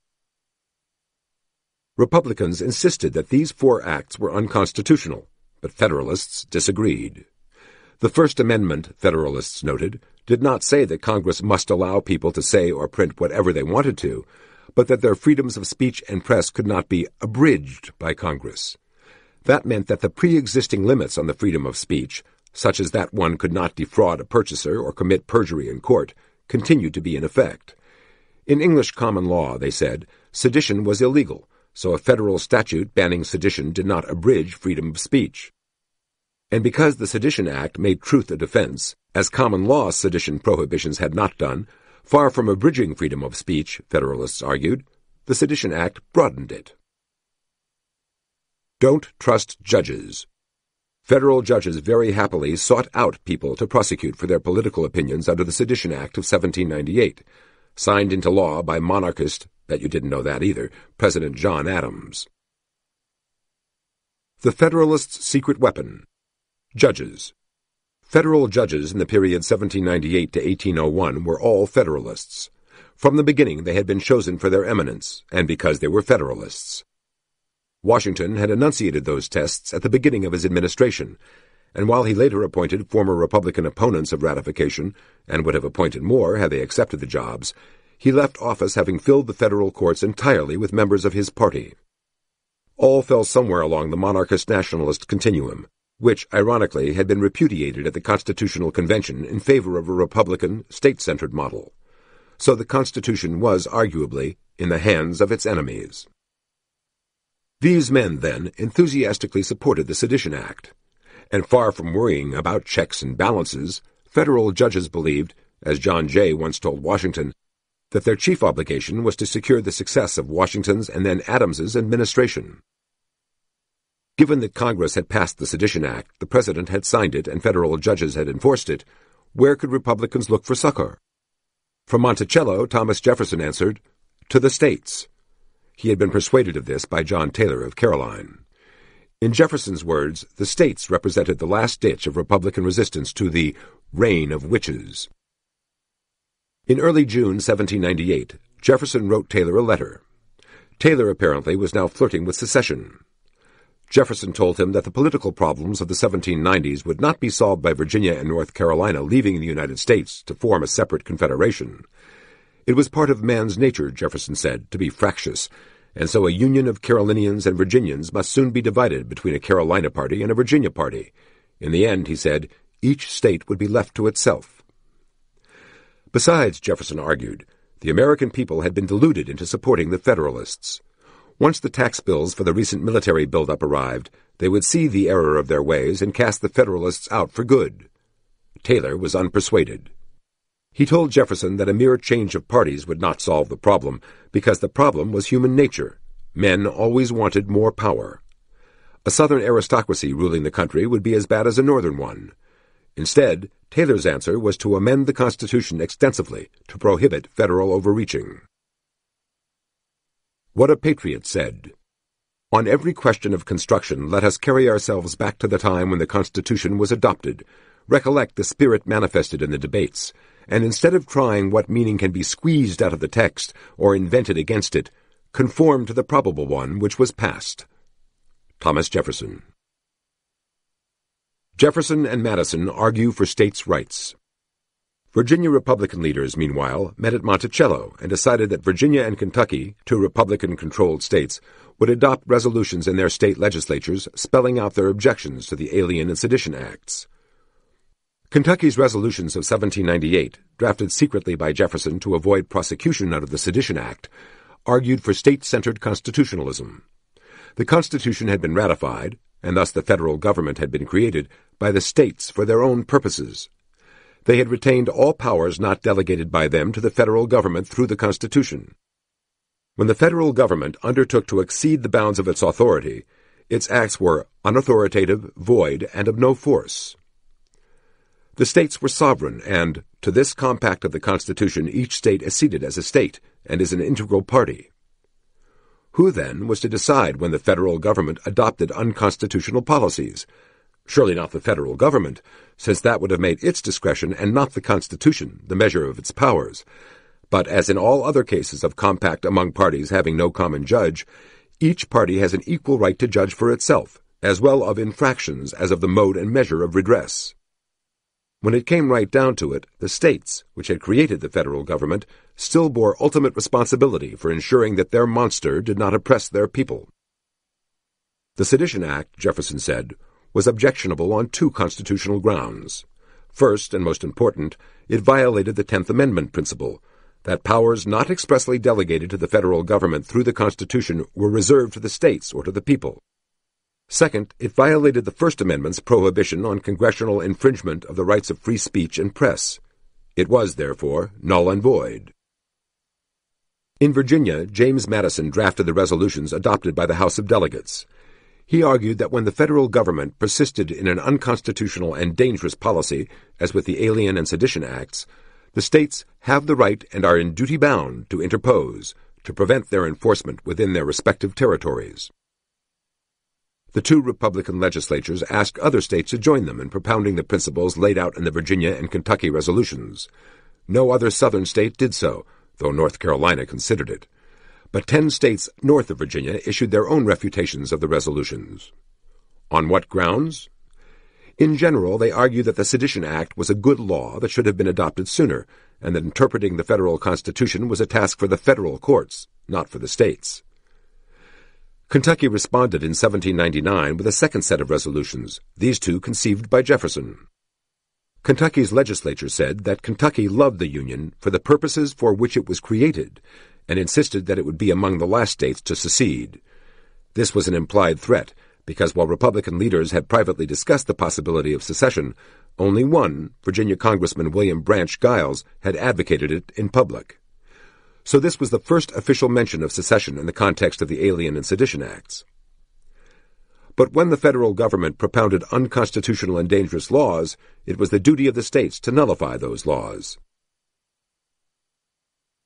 A: Republicans insisted that these 4 acts were unconstitutional, but Federalists disagreed. The First Amendment, Federalists noted, did not say that Congress must allow people to say or print whatever they wanted to, but that their freedoms of speech and press could not be abridged by Congress. That meant that the pre-existing limits on the freedom of speech, such as that one could not defraud a purchaser or commit perjury in court, continued to be in effect. In English common law, they said, sedition was illegal, so a federal statute banning sedition did not abridge freedom of speech. And because the Sedition Act made truth a defense, as common law sedition prohibitions had not done, far from abridging freedom of speech, Federalists argued, the Sedition Act broadened it. Don't trust judges. Federal judges very happily sought out people to prosecute for their political opinions under the Sedition Act of 1798, signed into law by monarchist, bet you didn't know that either, President John Adams. The Federalists' secret weapon. Judges. Federal judges in the period 1798 to 1801 were all Federalists. From the beginning they had been chosen for their eminence, and because they were Federalists. Washington had enunciated those tests at the beginning of his administration, and while he later appointed former Republican opponents of ratification, and would have appointed more had they accepted the jobs, he left office having filled the federal courts entirely with members of his party. All fell somewhere along the monarchist-nationalist continuum, which, ironically, had been repudiated at the Constitutional Convention in favor of a Republican, state-centered model. So the Constitution was, arguably, in the hands of its enemies. These men, then, enthusiastically supported the Sedition Act, and far from worrying about checks and balances, federal judges believed, as John Jay once told Washington, that their chief obligation was to secure the success of Washington's and then Adams's administration. Given that Congress had passed the Sedition Act, the President had signed it, and federal judges had enforced it, where could Republicans look for succor? From Monticello, Thomas Jefferson answered, to the states. He had been persuaded of this by John Taylor of Caroline. In Jefferson's words, the states represented the last ditch of Republican resistance to the reign of witches. In early June 1798, Jefferson wrote Taylor a letter. Taylor apparently was now flirting with secession. Jefferson told him that the political problems of the 1790s would not be solved by Virginia and North Carolina leaving the United States to form a separate confederation. It was part of man's nature, Jefferson said, to be fractious, and so a union of Carolinians and Virginians must soon be divided between a Carolina party and a Virginia party. In the end, he said, each state would be left to itself. Besides, Jefferson argued, the American people had been deluded into supporting the Federalists. Once the tax bills for the recent military buildup arrived, they would see the error of their ways and cast the Federalists out for good. Taylor was unpersuaded. He told Jefferson that a mere change of parties would not solve the problem, because the problem was human nature. Men always wanted more power. A Southern aristocracy ruling the country would be as bad as a Northern one. Instead, Taylor's answer was to amend the Constitution extensively to prohibit federal overreaching. What a Patriot said. On every question of construction, let us carry ourselves back to the time when the Constitution was adopted, recollect the spirit manifested in the debates, and instead of trying what meaning can be squeezed out of the text or invented against it, conform to the probable one which was passed. Thomas Jefferson. Jefferson and Madison argue for states' rights. Virginia Republican leaders, meanwhile, met at Monticello and decided that Virginia and Kentucky, two Republican-controlled states, would adopt resolutions in their state legislatures spelling out their objections to the Alien and Sedition Acts. Kentucky's resolutions of 1798, drafted secretly by Jefferson to avoid prosecution under the Sedition Act, argued for state-centered constitutionalism. The Constitution had been ratified, and thus the federal government had been created, by the states for their own purposes. They had retained all powers not delegated by them to the federal government through the Constitution. When the federal government undertook to exceed the bounds of its authority, its acts were unauthoritative, void, and of no force. The states were sovereign, and to this compact of the Constitution each state acceded as a state, and is an integral party. Who, then, was to decide when the federal government adopted unconstitutional policies? Surely not the federal government, since that would have made its discretion and not the Constitution the measure of its powers. But as in all other cases of compact among parties having no common judge, each party has an equal right to judge for itself, as well of infractions as of the mode and measure of redress. When it came right down to it, the states, which had created the federal government, still bore ultimate responsibility for ensuring that their monster did not oppress their people. The Sedition Act, Jefferson said, was objectionable on two constitutional grounds. First, and most important, it violated the 10th Amendment principle, that powers not expressly delegated to the federal government through the Constitution were reserved to the states or to the people. Second, it violated the First Amendment's prohibition on congressional infringement of the rights of free speech and press. It was, therefore, null and void. In Virginia, James Madison drafted the resolutions adopted by the House of Delegates. He argued that when the federal government persisted in an unconstitutional and dangerous policy, as with the Alien and Sedition Acts, the states have the right and are in duty bound to interpose, to prevent their enforcement within their respective territories. The two Republican legislatures asked other states to join them in propounding the principles laid out in the Virginia and Kentucky resolutions. No other Southern state did so, though North Carolina considered it. But 10 states north of Virginia issued their own refutations of the resolutions. On what grounds? In general, they argued that the Sedition Act was a good law that should have been adopted sooner, and that interpreting the federal Constitution was a task for the federal courts, not for the states. Kentucky responded in 1799 with a second set of resolutions, these two conceived by Jefferson. Kentucky's legislature said that Kentucky loved the Union for the purposes for which it was created, and insisted that it would be among the last states to secede. This was an implied threat, because while Republican leaders had privately discussed the possibility of secession, only one, Virginia Congressman William Branch Giles, had advocated it in public. So this was the first official mention of secession in the context of the Alien and Sedition Acts. But when the federal government propounded unconstitutional and dangerous laws, it was the duty of the states to nullify those laws.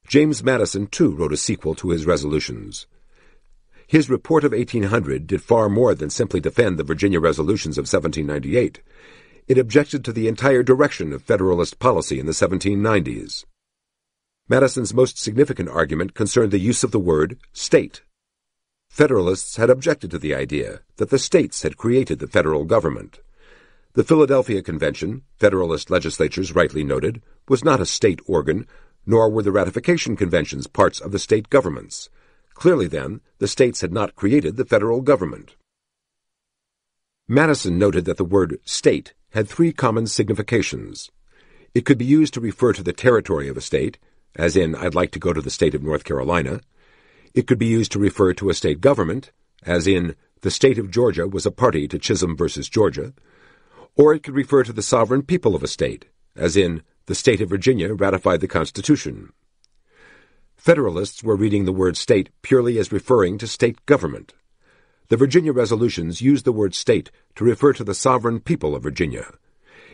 A: James Madison, too, wrote a sequel to his resolutions. His report of 1800 did far more than simply defend the Virginia resolutions of 1798. It objected to the entire direction of Federalist policy in the 1790s. Madison's most significant argument concerned the use of the word state. Federalists had objected to the idea that the states had created the federal government. The Philadelphia Convention, Federalist legislatures rightly noted, was not a state organ, nor were the ratification conventions parts of the state governments. Clearly, then, the states had not created the federal government. Madison noted that the word state had three common significations. It could be used to refer to the territory of a state, as in, I'd like to go to the state of North Carolina. It could be used to refer to a state government, as in, the state of Georgia was a party to Chisholm versus Georgia. Or it could refer to the sovereign people of a state, as in, the state of Virginia ratified the Constitution. Federalists were reading the word state purely as referring to state government. The Virginia resolutions used the word state to refer to the sovereign people of Virginia.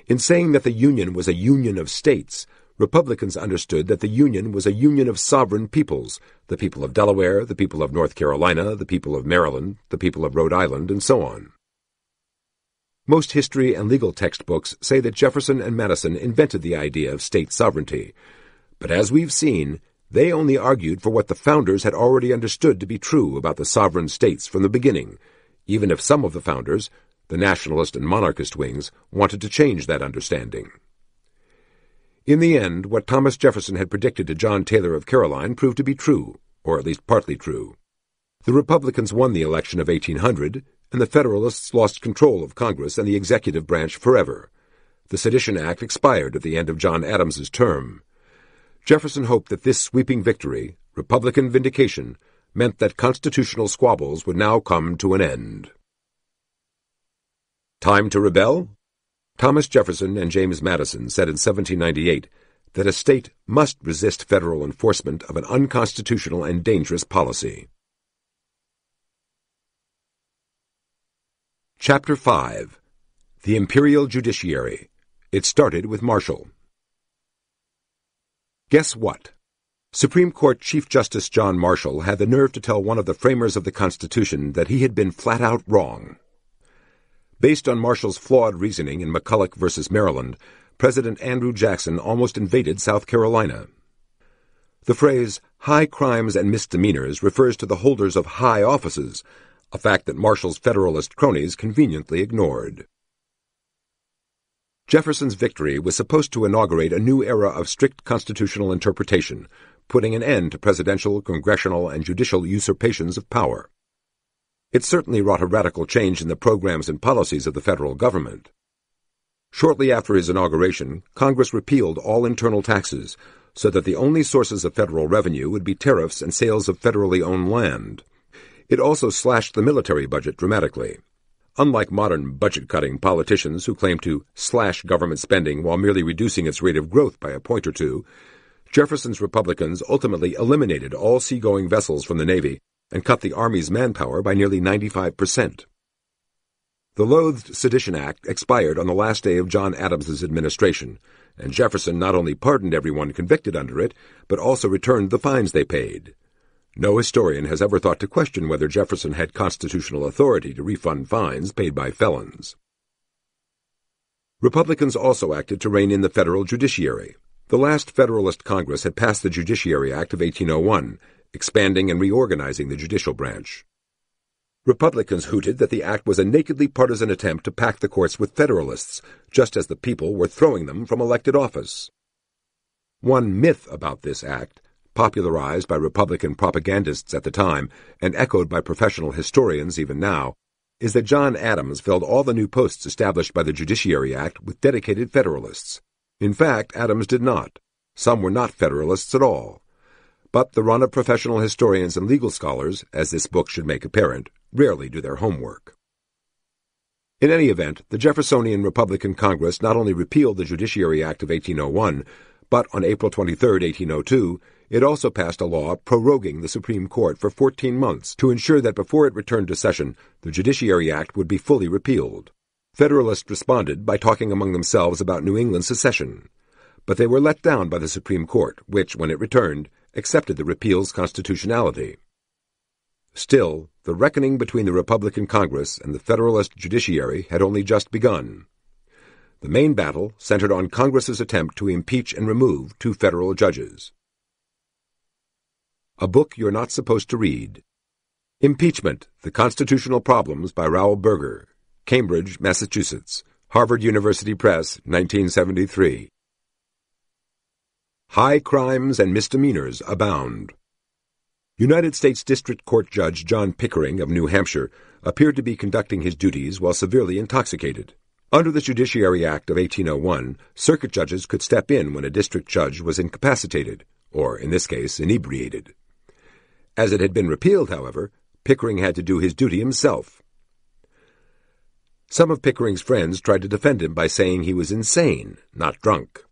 A: In saying that the Union was a union of states, Republicans understood that the Union was a union of sovereign peoples, the people of Delaware, the people of North Carolina, the people of Maryland, the people of Rhode Island, and so on. Most history and legal textbooks say that Jefferson and Madison invented the idea of state sovereignty, but as we've seen, they only argued for what the founders had already understood to be true about the sovereign states from the beginning, even if some of the founders, the nationalist and monarchist wings, wanted to change that understanding. In the end, what Thomas Jefferson had predicted to John Taylor of Caroline proved to be true, or at least partly true. The Republicans won the election of 1800, and the Federalists lost control of Congress and the executive branch forever. The Sedition Act expired at the end of John Adams's term. Jefferson hoped that this sweeping victory, Republican vindication, meant that constitutional squabbles would now come to an end. Time to rebel? Thomas Jefferson and James Madison said in 1798 that a state must resist federal enforcement of an unconstitutional and dangerous policy. Chapter 5. The Imperial Judiciary. It started with Marshall. Guess what? Supreme Court Chief Justice John Marshall had the nerve to tell one of the framers of the Constitution that he had been flat-out wrong. Based on Marshall's flawed reasoning in McCulloch versus Maryland, President Andrew Jackson almost invaded South Carolina. The phrase, high crimes and misdemeanors, refers to the holders of high offices, a fact that Marshall's Federalist cronies conveniently ignored. Jefferson's victory was supposed to inaugurate a new era of strict constitutional interpretation, putting an end to presidential, congressional, and judicial usurpations of power. It certainly wrought a radical change in the programs and policies of the federal government. Shortly after his inauguration, Congress repealed all internal taxes, so that the only sources of federal revenue would be tariffs and sales of federally owned land. It also slashed the military budget dramatically. Unlike modern budget-cutting politicians who claim to slash government spending while merely reducing its rate of growth by a point or two, Jefferson's Republicans ultimately eliminated all seagoing vessels from the Navy and cut the Army's manpower by nearly 95%. The loathed Sedition Act expired on the last day of John Adams's administration, and Jefferson not only pardoned everyone convicted under it, but also returned the fines they paid. No historian has ever thought to question whether Jefferson had constitutional authority to refund fines paid by felons. Republicans also acted to rein in the federal judiciary. The last Federalist Congress had passed the Judiciary Act of 1801, expanding and reorganizing the judicial branch. Republicans hooted that the act was a nakedly partisan attempt to pack the courts with Federalists, just as the people were throwing them from elected office. One myth about this act, popularized by Republican propagandists at the time and echoed by professional historians even now, is that John Adams filled all the new posts established by the Judiciary Act with dedicated Federalists. In fact, Adams did not. Some were not Federalists at all. But the run of professional historians and legal scholars, as this book should make apparent, rarely do their homework. In any event, the Jeffersonian Republican Congress not only repealed the Judiciary Act of 1801, but on April 23, 1802, it also passed a law proroguing the Supreme Court for 14 months to ensure that before it returned to session, the Judiciary Act would be fully repealed. Federalists responded by talking among themselves about New England secession. But they were let down by the Supreme Court, which, when it returned, accepted the repeal's constitutionality. Still, the reckoning between the Republican Congress and the Federalist judiciary had only just begun. The main battle centered on Congress's attempt to impeach and remove 2 federal judges. A book you're not supposed to read. Impeachment, The Constitutional Problems by Raoul Berger, Cambridge, Massachusetts, Harvard University Press, 1973. High crimes and misdemeanors abound. United States District Court Judge John Pickering of New Hampshire appeared to be conducting his duties while severely intoxicated. Under the Judiciary Act of 1801, circuit judges could step in when a district judge was incapacitated, or, in this case, inebriated. As it had been repealed, however, Pickering had to do his duty himself. Some of Pickering's friends tried to defend him by saying he was insane, not drunk.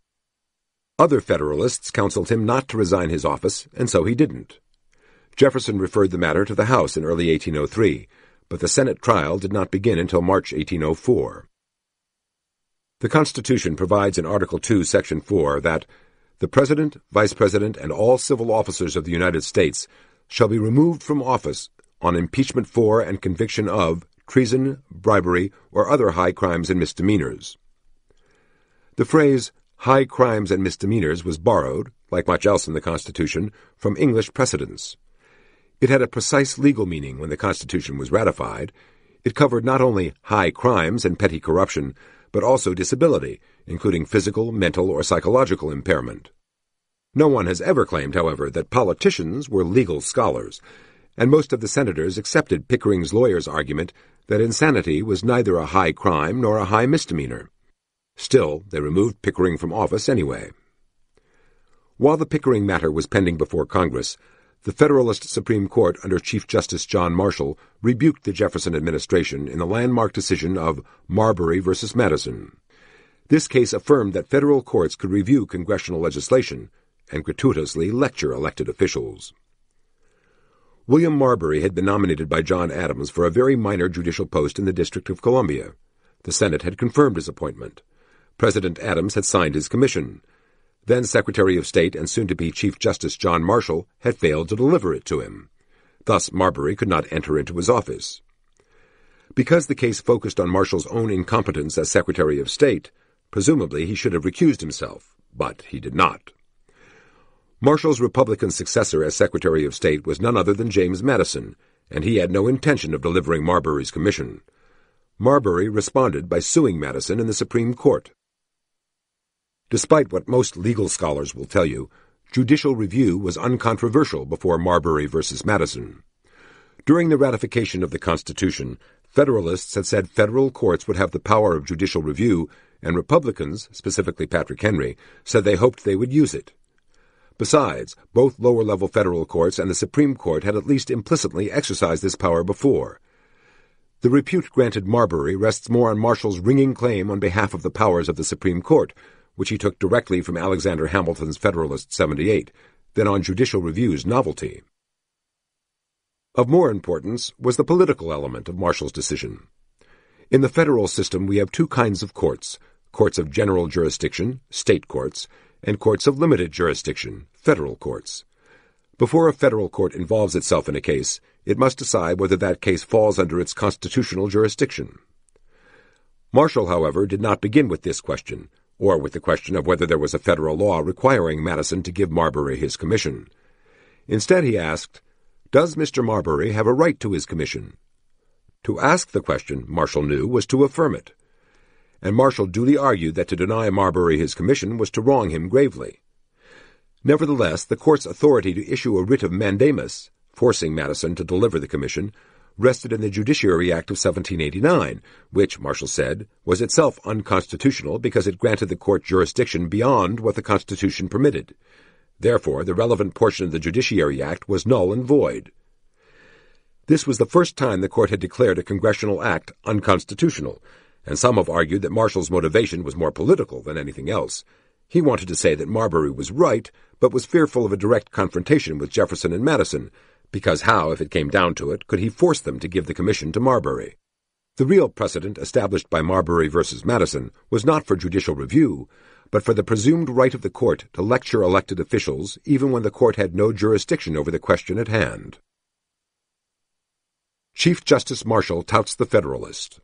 A: Other Federalists counseled him not to resign his office, and so he didn't. Jefferson referred the matter to the House in early 1803, but the Senate trial did not begin until March 1804. The Constitution provides in Article 2, Section 4, that the President, Vice President, and all civil officers of the United States shall be removed from office on impeachment for and conviction of treason, bribery, or other high crimes and misdemeanors. The phrase high crimes and misdemeanors was borrowed, like much else in the Constitution, from English precedents. It had a precise legal meaning when the Constitution was ratified. It covered not only high crimes and petty corruption, but also disability, including physical, mental, or psychological impairment. No one has ever claimed, however, that politicians were legal scholars, and most of the senators accepted Pickering's lawyer's argument that insanity was neither a high crime nor a high misdemeanor. Still, they removed Pickering from office anyway. While the Pickering matter was pending before Congress, the Federalist Supreme Court under Chief Justice John Marshall rebuked the Jefferson administration in the landmark decision of Marbury v. Madison. This case affirmed that federal courts could review congressional legislation and gratuitously lecture elected officials. William Marbury had been nominated by John Adams for a very minor judicial post in the District of Columbia. The Senate had confirmed his appointment. President Adams had signed his commission. Then Secretary of State and soon-to-be Chief Justice John Marshall had failed to deliver it to him. Thus, Marbury could not enter into his office. Because the case focused on Marshall's own incompetence as Secretary of State, presumably he should have recused himself, but he did not. Marshall's Republican successor as Secretary of State was none other than James Madison, and he had no intention of delivering Marbury's commission. Marbury responded by suing Madison in the Supreme Court. Despite what most legal scholars will tell you, judicial review was uncontroversial before Marbury v. Madison. During the ratification of the Constitution, Federalists had said federal courts would have the power of judicial review, and Republicans, specifically Patrick Henry, said they hoped they would use it. Besides, both lower-level federal courts and the Supreme Court had at least implicitly exercised this power before. The repute granted Marbury rests more on Marshall's ringing claim on behalf of the powers of the Supreme Court, which he took directly from Alexander Hamilton's Federalist 78, than on judicial review's novelty. Of more importance was the political element of Marshall's decision. In the federal system we have two kinds of courts: courts of general jurisdiction, state courts, and courts of limited jurisdiction, federal courts. Before a federal court involves itself in a case, it must decide whether that case falls under its constitutional jurisdiction. Marshall, however, did not begin with this question, or with the question of whether there was a federal law requiring Madison to give Marbury his commission. Instead, he asked, "Does Mr. Marbury have a right to his commission?" To ask the question, Marshall knew, was to affirm it. And Marshall duly argued that to deny Marbury his commission was to wrong him gravely. Nevertheless, the court's authority to issue a writ of mandamus, forcing Madison to deliver the commission, rested in the Judiciary Act of 1789, which, Marshall said, was itself unconstitutional because it granted the court jurisdiction beyond what the Constitution permitted. Therefore, the relevant portion of the Judiciary Act was null and void. This was the first time the court had declared a congressional act unconstitutional, and some have argued that Marshall's motivation was more political than anything else. He wanted to say that Marbury was right, but was fearful of a direct confrontation with Jefferson and Madison, because how, if it came down to it, could he force them to give the commission to Marbury? The real precedent established by Marbury versus Madison was not for judicial review, but for the presumed right of the court to lecture elected officials even when the court had no jurisdiction over the question at hand. Chief Justice Marshall touts the Federalist.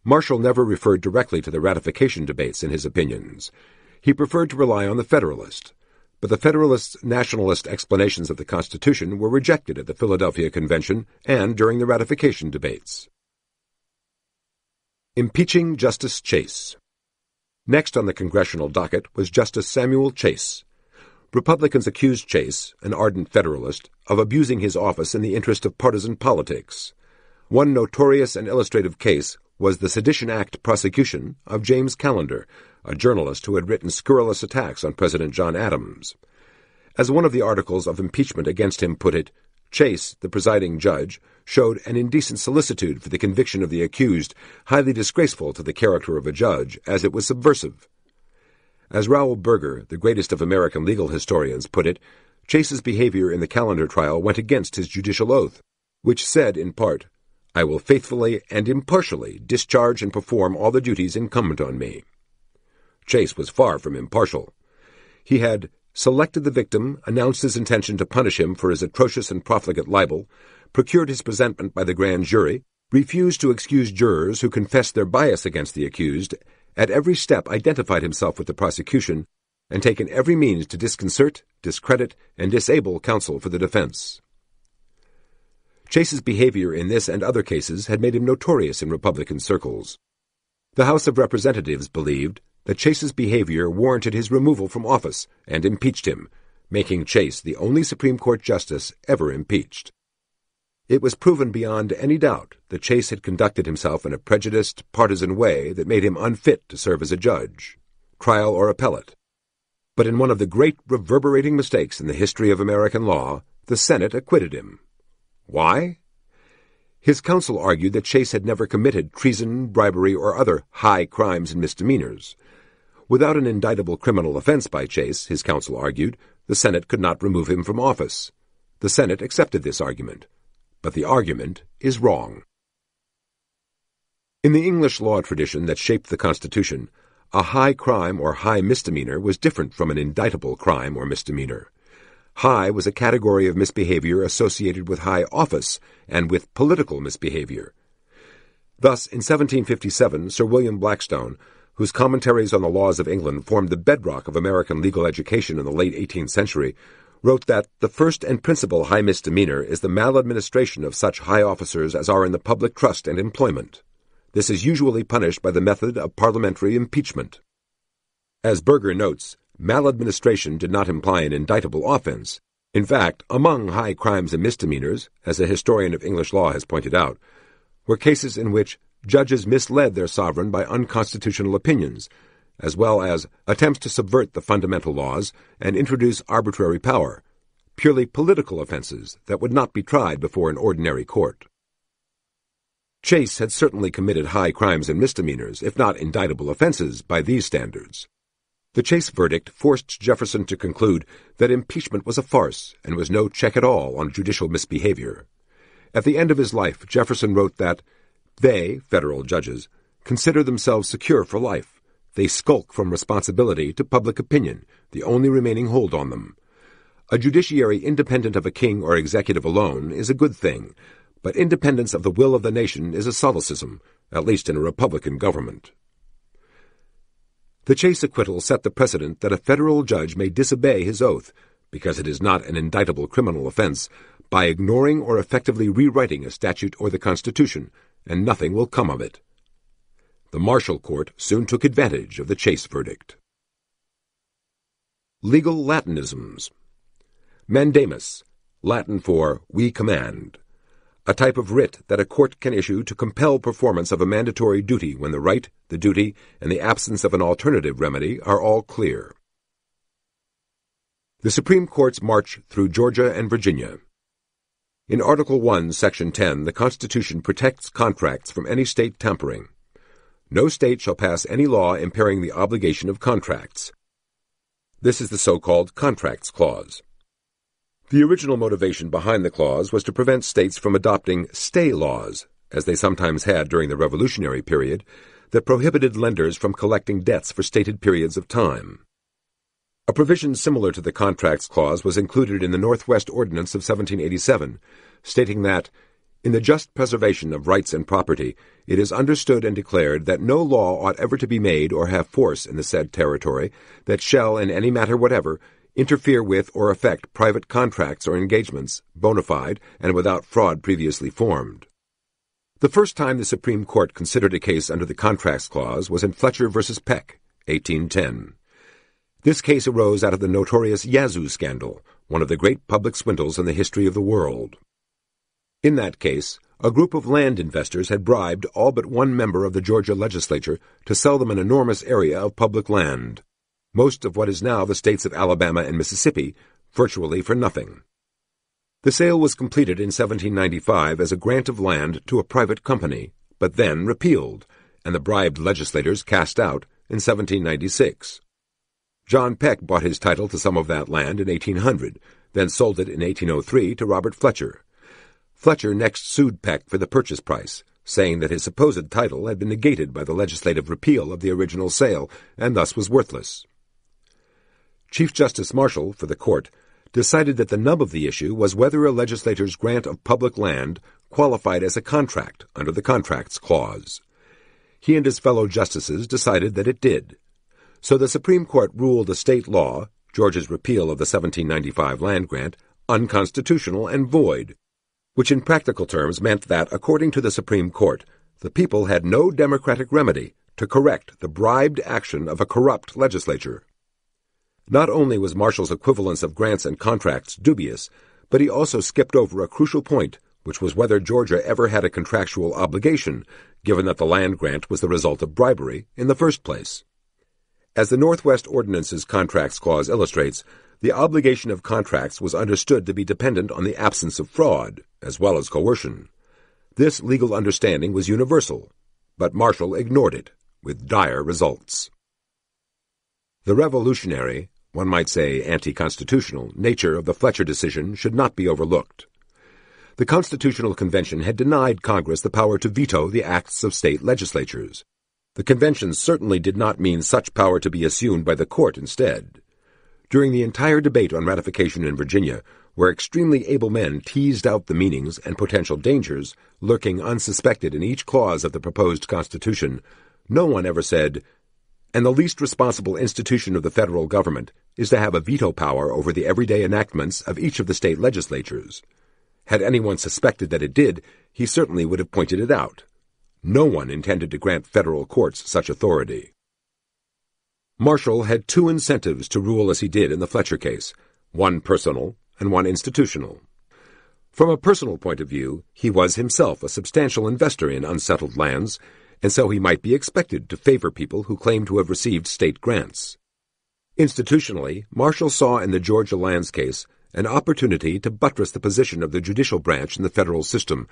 A: Marshall never referred directly to the ratification debates in his opinions. He preferred to rely on the Federalist, but the Federalists' nationalist explanations of the Constitution were rejected at the Philadelphia Convention and during the ratification debates. Impeaching Justice Chase. Next on the congressional docket was Justice Samuel Chase. Republicans accused Chase, an ardent Federalist, of abusing his office in the interest of partisan politics. One notorious and illustrative case was the Sedition Act prosecution of James Callender, a journalist who had written scurrilous attacks on President John Adams. As one of the articles of impeachment against him put it, Chase, the presiding judge, showed an indecent solicitude for the conviction of the accused, highly disgraceful to the character of a judge, as it was subversive. As Raoul Berger, the greatest of American legal historians, put it, Chase's behavior in the Callender trial went against his judicial oath, which said, in part, "I will faithfully and impartially discharge and perform all the duties incumbent on me." Chase was far from impartial. He had selected the victim, announced his intention to punish him for his atrocious and profligate libel, procured his presentment by the grand jury, refused to excuse jurors who confessed their bias against the accused, at every step identified himself with the prosecution, and taken every means to disconcert, discredit, and disable counsel for the defense. Chase's behavior in this and other cases had made him notorious in Republican circles. The House of Representatives believed that Chase's behavior warranted his removal from office and impeached him, making Chase the only Supreme Court justice ever impeached. It was proven beyond any doubt that Chase had conducted himself in a prejudiced, partisan way that made him unfit to serve as a judge, trial or appellate. But in one of the great reverberating mistakes in the history of American law, the Senate acquitted him. Why? His counsel argued that Chase had never committed treason, bribery, or other high crimes and misdemeanors. Without an indictable criminal offense by Chase, his counsel argued, the Senate could not remove him from office. The Senate accepted this argument, but the argument is wrong. In the English law tradition that shaped the Constitution, a high crime or high misdemeanor was different from an indictable crime or misdemeanor. High was a category of misbehavior associated with high office and with political misbehavior. Thus, in 1757, Sir William Blackstone, whose commentaries on the laws of England formed the bedrock of American legal education in the late 18th century, wrote that the first and principal high misdemeanor is the maladministration of such high officers as are in the public trust and employment. This is usually punished by the method of parliamentary impeachment. As Berger notes, maladministration did not imply an indictable offense. In fact, among high crimes and misdemeanors, as a historian of English law has pointed out, were cases in which judges misled their sovereign by unconstitutional opinions, as well as attempts to subvert the fundamental laws and introduce arbitrary power, purely political offenses that would not be tried before an ordinary court. Chase had certainly committed high crimes and misdemeanors, if not indictable offenses, by these standards. The Chase verdict forced Jefferson to conclude that impeachment was a farce and was no check at all on judicial misbehavior. At the end of his life, Jefferson wrote that they, federal judges, consider themselves secure for life. They skulk from responsibility to public opinion, the only remaining hold on them. A judiciary independent of a king or executive alone is a good thing, but independence of the will of the nation is a solecism, at least in a Republican government. The Chase acquittal set the precedent that a federal judge may disobey his oath, because it is not an indictable criminal offense, by ignoring or effectively rewriting a statute or the Constitution, and nothing will come of it. The Marshall Court soon took advantage of the Chase verdict. Legal Latinisms. Mandamus, Latin for we command, a type of writ that a court can issue to compel performance of a mandatory duty when the right, the duty, and the absence of an alternative remedy are all clear. The Supreme Court's march through Georgia and Virginia. In Article 1, Section 10, the Constitution protects contracts from any state tampering. No state shall pass any law impairing the obligation of contracts. This is the so-called Contracts Clause. The original motivation behind the clause was to prevent states from adopting stay laws, as they sometimes had during the Revolutionary period, that prohibited lenders from collecting debts for stated periods of time. A provision similar to the Contracts Clause was included in the Northwest Ordinance of 1787, stating that, in the just preservation of rights and property, it is understood and declared that no law ought ever to be made or have force in the said territory that shall, in any matter whatever, interfere with or affect private contracts or engagements, bona fide and without fraud previously formed. The first time the Supreme Court considered a case under the Contracts Clause was in Fletcher v. Peck, 1810. This case arose out of the notorious Yazoo scandal, one of the great public swindles in the history of the world. In that case, a group of land investors had bribed all but one member of the Georgia legislature to sell them an enormous area of public land, most of what is now the states of Alabama and Mississippi, virtually for nothing. The sale was completed in 1795 as a grant of land to a private company, but then repealed, and the bribed legislators cast out in 1796. John Peck bought his title to some of that land in 1800, then sold it in 1803 to Robert Fletcher. Fletcher next sued Peck for the purchase price, saying that his supposed title had been negated by the legislative repeal of the original sale, and thus was worthless. Chief Justice Marshall, for the court, decided that the nub of the issue was whether a legislator's grant of public land qualified as a contract under the Contracts Clause. He and his fellow justices decided that it did. So the Supreme Court ruled a state law, Georgia's repeal of the 1795 land grant, unconstitutional and void, which in practical terms meant that, according to the Supreme Court, the people had no democratic remedy to correct the bribed action of a corrupt legislature. Not only was Marshall's equivalence of grants and contracts dubious, but he also skipped over a crucial point, which was whether Georgia ever had a contractual obligation, given that the land grant was the result of bribery in the first place. As the Northwest Ordinance's Contracts Clause illustrates, the obligation of contracts was understood to be dependent on the absence of fraud, as well as coercion. This legal understanding was universal, but Marshall ignored it, with dire results. The revolutionary, one might say anti-constitutional, nature of the Fletcher decision should not be overlooked. The Constitutional Convention had denied Congress the power to veto the acts of state legislatures. The convention certainly did not mean such power to be assumed by the court instead. During the entire debate on ratification in Virginia, where extremely able men teased out the meanings and potential dangers lurking unsuspected in each clause of the proposed Constitution, no one ever said, "And the least responsible institution of the federal government is to have a veto power over the everyday enactments of each of the state legislatures." Had anyone suspected that it did, he certainly would have pointed it out. No one intended to grant federal courts such authority. Marshall had two incentives to rule as he did in the Fletcher case, one personal and one institutional. From a personal point of view, he was himself a substantial investor in unsettled lands, and so he might be expected to favor people who claimed to have received state grants. Institutionally, Marshall saw in the Georgia lands case an opportunity to buttress the position of the judicial branch in the federal system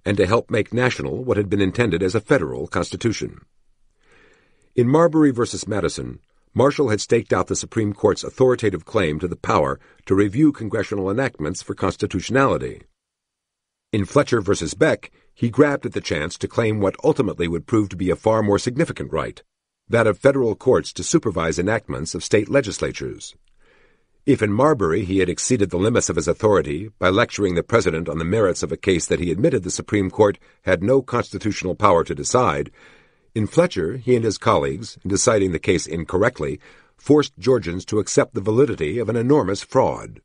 A: and to help make national what had been intended as a federal constitution. In Marbury v. Madison, Marshall had staked out the Supreme Court's authoritative claim to the power to review congressional enactments for constitutionality. In Fletcher v. Beck, he grabbed at the chance to claim what ultimately would prove to be a far more significant right, that of federal courts to supervise enactments of state legislatures. If in Marbury he had exceeded the limits of his authority by lecturing the president on the merits of a case that he admitted the Supreme Court had no constitutional power to decide, in Fletcher he and his colleagues, in deciding the case incorrectly, forced Georgians to accept the validity of an enormous fraud.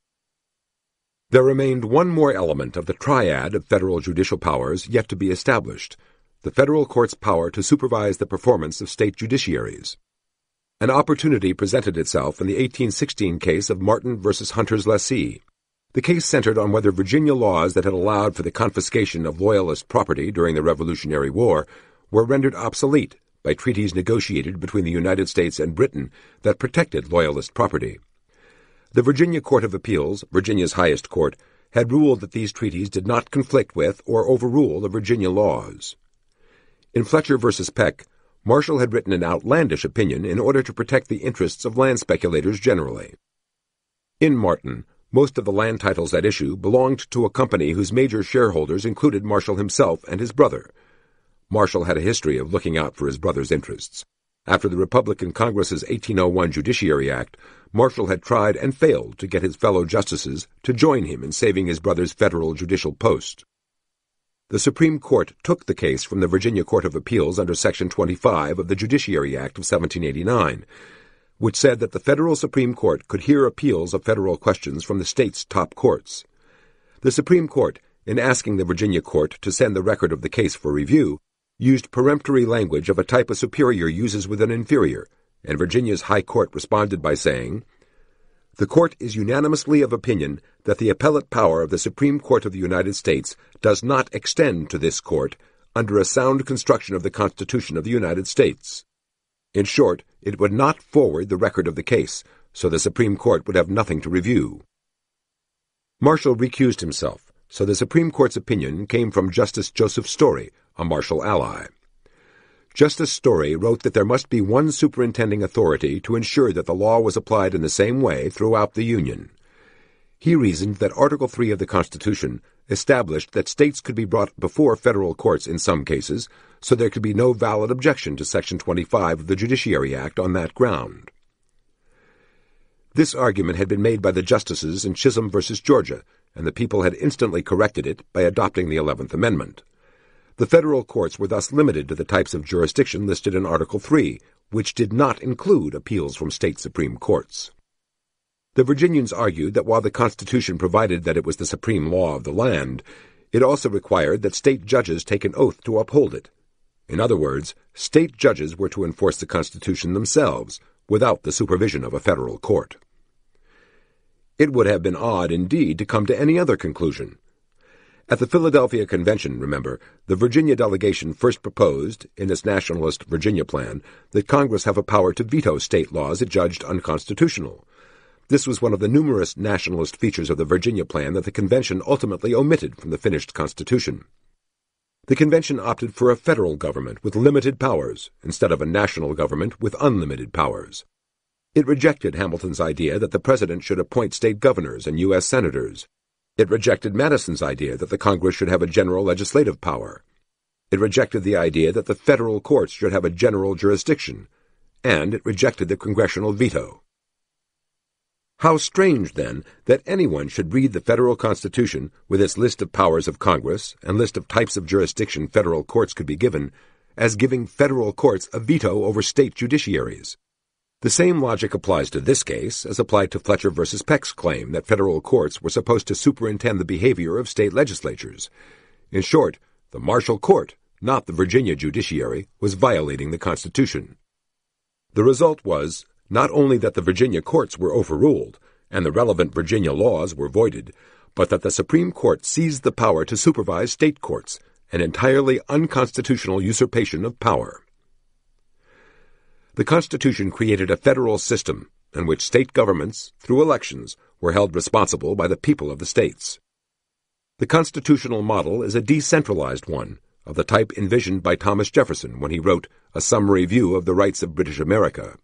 A: There remained one more element of the triad of federal judicial powers yet to be established, the federal court's power to supervise the performance of state judiciaries. An opportunity presented itself in the 1816 case of Martin v. Hunter's lessee. The case centered on whether Virginia laws that had allowed for the confiscation of Loyalist property during the Revolutionary War were rendered obsolete by treaties negotiated between the United States and Britain that protected Loyalist property. The Virginia Court of Appeals, Virginia's highest court, had ruled that these treaties did not conflict with or overrule the Virginia laws. In Fletcher v. Peck, Marshall had written an outlandish opinion in order to protect the interests of land speculators generally. In Martin, most of the land titles at issue belonged to a company whose major shareholders included Marshall himself and his brother. Marshall had a history of looking out for his brother's interests. After the Republican Congress's 1801 Judiciary Act, Marshall had tried and failed to get his fellow justices to join him in saving his brother's federal judicial post. The Supreme Court took the case from the Virginia Court of Appeals under Section 25 of the Judiciary Act of 1789, which said that the federal Supreme Court could hear appeals of federal questions from the state's top courts. The Supreme Court, in asking the Virginia Court to send the record of the case for review, used peremptory language of a type a superior uses with an inferior, and Virginia's High Court responded by saying, The Court is unanimously of opinion that the appellate power of the Supreme Court of the United States does not extend to this Court under a sound construction of the Constitution of the United States. In short, it would not forward the record of the case, so the Supreme Court would have nothing to review. Marshall recused himself, so the Supreme Court's opinion came from Justice Joseph Story, a Marshall ally. Justice Story wrote that there must be one superintending authority to ensure that the law was applied in the same way throughout the Union. He reasoned that Article 3 of the Constitution established that states could be brought before federal courts in some cases, so there could be no valid objection to Section 25 of the Judiciary Act on that ground. This argument had been made by the justices in Chisholm v. Georgia, and the people had instantly corrected it by adopting the 11th Amendment. The federal courts were thus limited to the types of jurisdiction listed in Article 3, which did not include appeals from state supreme courts. The Virginians argued that while the Constitution provided that it was the supreme law of the land, it also required that state judges take an oath to uphold it. In other words, state judges were to enforce the Constitution themselves, without the supervision of a federal court. It would have been odd indeed to come to any other conclusion. At the Philadelphia Convention, remember, the Virginia delegation first proposed, in its nationalist Virginia plan, that Congress have a power to veto state laws it judged unconstitutional. This was one of the numerous nationalist features of the Virginia plan that the Convention ultimately omitted from the finished Constitution. The Convention opted for a federal government with limited powers instead of a national government with unlimited powers. It rejected Hamilton's idea that the president should appoint state governors and U.S. senators. It rejected Madison's idea that the Congress should have a general legislative power. It rejected the idea that the federal courts should have a general jurisdiction. And it rejected the congressional veto. How strange, then, that anyone should read the federal Constitution with its list of powers of Congress and list of types of jurisdiction federal courts could be given as giving federal courts a veto over state judiciaries. The same logic applies to this case as applied to Fletcher v. Peck's claim that federal courts were supposed to superintend the behavior of state legislatures. In short, the Marshall Court, not the Virginia judiciary, was violating the Constitution. The result was not only that the Virginia courts were overruled and the relevant Virginia laws were voided, but that the Supreme Court seized the power to supervise state courts, an entirely unconstitutional usurpation of power. The Constitution created a federal system in which state governments, through elections, were held responsible by the people of the states. The constitutional model is a decentralized one, of the type envisioned by Thomas Jefferson when he wrote A Summary View of the Rights of British America.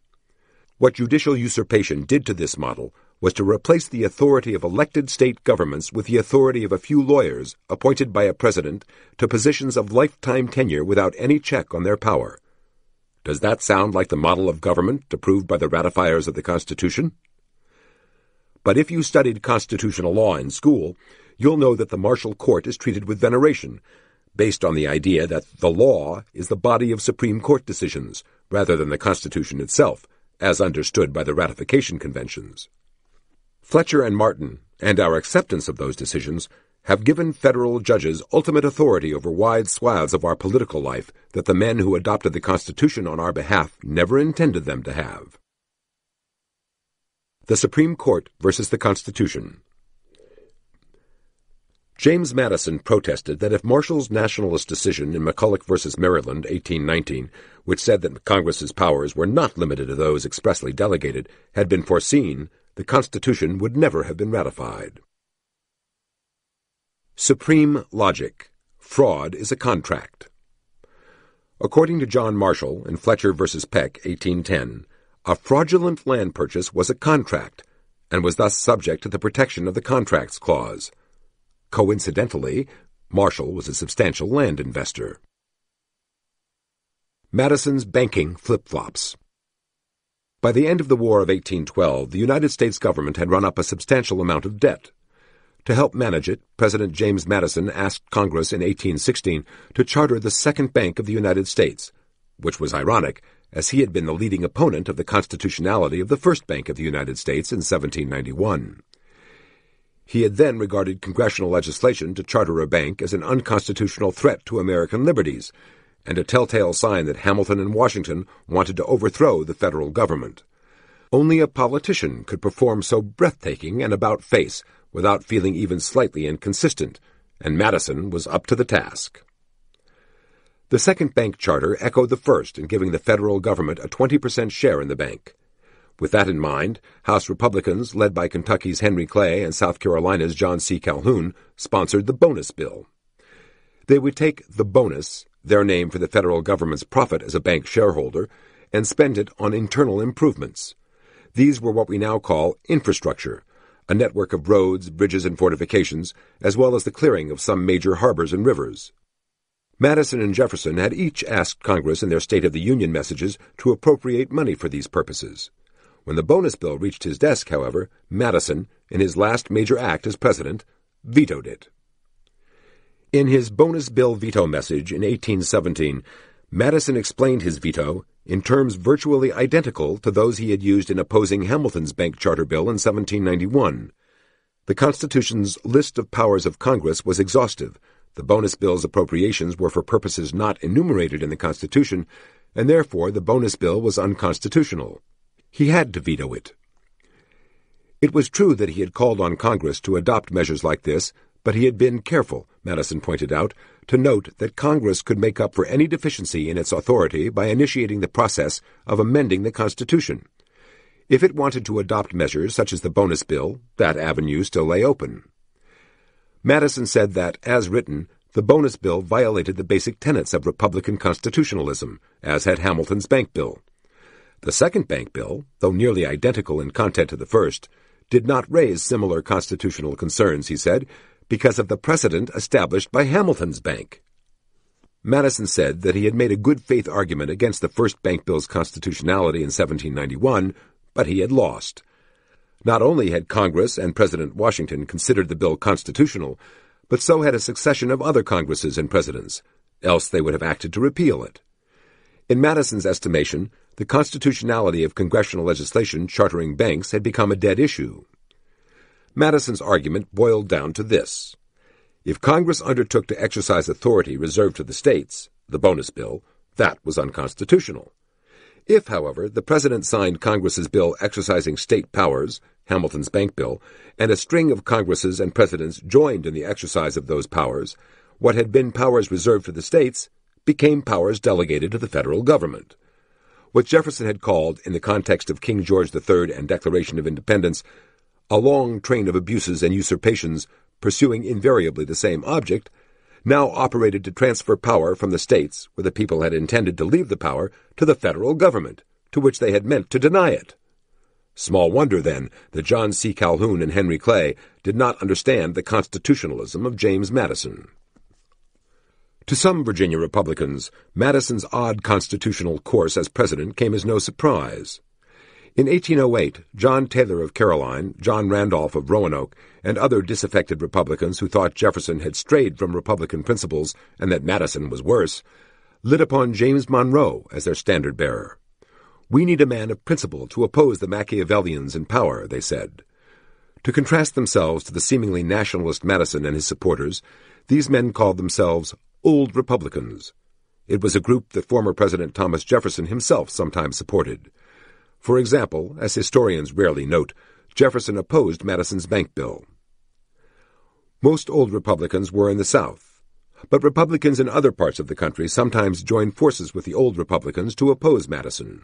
A: What judicial usurpation did to this model was to replace the authority of elected state governments with the authority of a few lawyers appointed by a president to positions of lifetime tenure without any check on their power. Does that sound like the model of government approved by the ratifiers of the Constitution? But if you studied constitutional law in school, you'll know that the Marshall Court is treated with veneration, based on the idea that the law is the body of Supreme Court decisions, rather than the Constitution itself, as understood by the ratification conventions. Fletcher and Martin, and our acceptance of those decisions, have given federal judges ultimate authority over wide swaths of our political life that the men who adopted the Constitution on our behalf never intended them to have. The Supreme Court versus the Constitution. James Madison protested that if Marshall's nationalist decision in McCulloch v. Maryland, 1819, which said that Congress's powers were not limited to those expressly delegated, had been foreseen, the Constitution would never have been ratified. Supreme logic. Fraud is a contract. According to John Marshall in Fletcher v. Peck, 1810, a fraudulent land purchase was a contract, and was thus subject to the protection of the Contracts Clause. Coincidentally, Marshall was a substantial land investor. Madison's banking flip-flops. By the end of the War of 1812, the United States government had run up a substantial amount of debt. To help manage it, President James Madison asked Congress in 1816 to charter the Second Bank of the United States, which was ironic, as he had been the leading opponent of the constitutionality of the First Bank of the United States in 1791. He had then regarded congressional legislation to charter a bank as an unconstitutional threat to American liberties, and a telltale sign that Hamilton and Washington wanted to overthrow the federal government. Only a politician could perform so breathtaking an about-face without feeling even slightly inconsistent, and Madison was up to the task. The second bank charter echoed the first in giving the federal government a 20% share in the bank. With that in mind, House Republicans, led by Kentucky's Henry Clay and South Carolina's John C. Calhoun, sponsored the bonus bill. They would take the bonus, their name for the federal government's profit as a bank shareholder, and spend it on internal improvements. These were what we now call infrastructure, a network of roads, bridges, and fortifications, as well as the clearing of some major harbors and rivers. Madison and Jefferson had each asked Congress in their State of the Union messages to appropriate money for these purposes. When the bonus bill reached his desk, however, Madison, in his last major act as president, vetoed it. In his bonus bill veto message in 1817, Madison explained his veto in terms virtually identical to those he had used in opposing Hamilton's bank charter bill in 1791. The Constitution's list of powers of Congress was exhaustive. The bonus bill's appropriations were for purposes not enumerated in the Constitution, and therefore the bonus bill was unconstitutional. He had to veto it. It was true that he had called on Congress to adopt measures like this, but he had been careful, Madison pointed out, to note that Congress could make up for any deficiency in its authority by initiating the process of amending the Constitution. If it wanted to adopt measures such as the bonus bill, that avenue still lay open. Madison said that, as written, the bonus bill violated the basic tenets of Republican constitutionalism, as had Hamilton's bank bill. The second bank bill, though nearly identical in content to the first, did not raise similar constitutional concerns, he said, because of the precedent established by Hamilton's bank. Madison said that he had made a good-faith argument against the first bank bill's constitutionality in 1791, but he had lost. Not only had Congress and President Washington considered the bill constitutional, but so had a succession of other Congresses and presidents, else they would have acted to repeal it. In Madison's estimation, the constitutionality of congressional legislation chartering banks had become a dead issue. Madison's argument boiled down to this. If Congress undertook to exercise authority reserved to the states, the bonus bill, that was unconstitutional. If, however, the President signed Congress's bill exercising state powers, Hamilton's bank bill, and a string of Congresses and presidents joined in the exercise of those powers, what had been powers reserved to the states became powers delegated to the federal government. What Jefferson had called, in the context of King George III and Declaration of Independence, a long train of abuses and usurpations pursuing invariably the same object, now operated to transfer power from the states, where the people had intended to leave the power, to the federal government, to which they had meant to deny it. Small wonder, then, that John C. Calhoun and Henry Clay did not understand the constitutionalism of James Madison. To some Virginia Republicans, Madison's odd constitutional course as president came as no surprise. In 1808, John Taylor of Caroline, John Randolph of Roanoke, and other disaffected Republicans who thought Jefferson had strayed from Republican principles and that Madison was worse, lit upon James Monroe as their standard-bearer. "We need a man of principle to oppose the Machiavellians in power," they said. To contrast themselves to the seemingly nationalist Madison and his supporters, these men called themselves Old Republicans. It was a group that former President Thomas Jefferson himself sometimes supported. For example, as historians rarely note, Jefferson opposed Madison's bank bill. Most Old Republicans were in the South, but Republicans in other parts of the country sometimes joined forces with the Old Republicans to oppose Madison.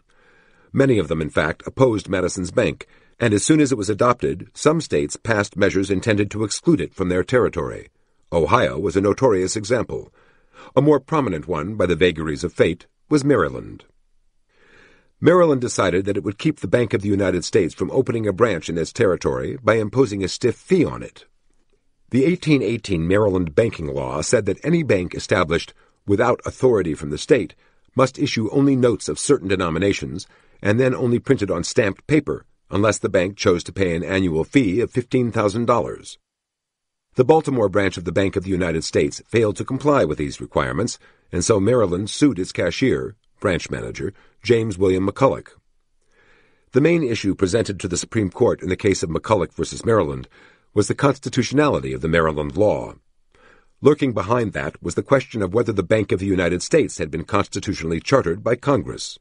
A: Many of them, in fact, opposed Madison's bank, and as soon as it was adopted, some states passed measures intended to exclude it from their territory. Ohio was a notorious example. A more prominent one, by the vagaries of fate, was Maryland. Maryland decided that it would keep the Bank of the United States from opening a branch in its territory by imposing a stiff fee on it. The 1818 Maryland banking law said that any bank established without authority from the state must issue only notes of certain denominations and then only printed on stamped paper unless the bank chose to pay an annual fee of $15,000. The Baltimore branch of the Bank of the United States failed to comply with these requirements, and so Maryland sued its cashier, branch manager, James William McCulloch. The main issue presented to the Supreme Court in the case of McCulloch v. Maryland was the constitutionality of the Maryland law. Lurking behind that was the question of whether the Bank of the United States had been constitutionally chartered by Congress.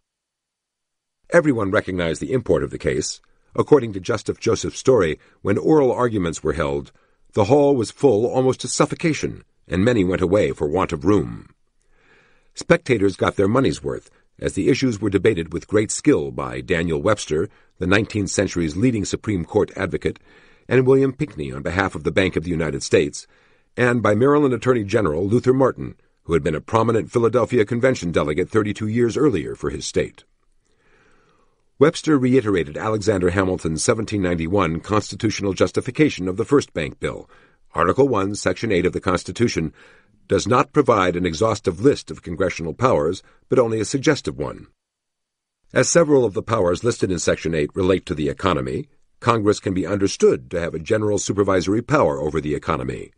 A: Everyone recognized the import of the case. According to Justice Joseph Story, when oral arguments were held, the hall was full almost to suffocation, and many went away for want of room. Spectators got their money's worth, as the issues were debated with great skill by Daniel Webster, the 19th century's leading Supreme Court advocate, and William Pinckney on behalf of the Bank of the United States, and by Maryland Attorney General Luther Martin, who had been a prominent Philadelphia Convention delegate 32 years earlier for his state. Webster reiterated Alexander Hamilton's 1791 constitutional justification of the first bank bill. Article 1, Section 8 of the Constitution does not provide an exhaustive list of congressional powers, but only a suggestive one. As several of the powers listed in Section 8 relate to the economy, Congress can be understood to have a general supervisory power over the economy.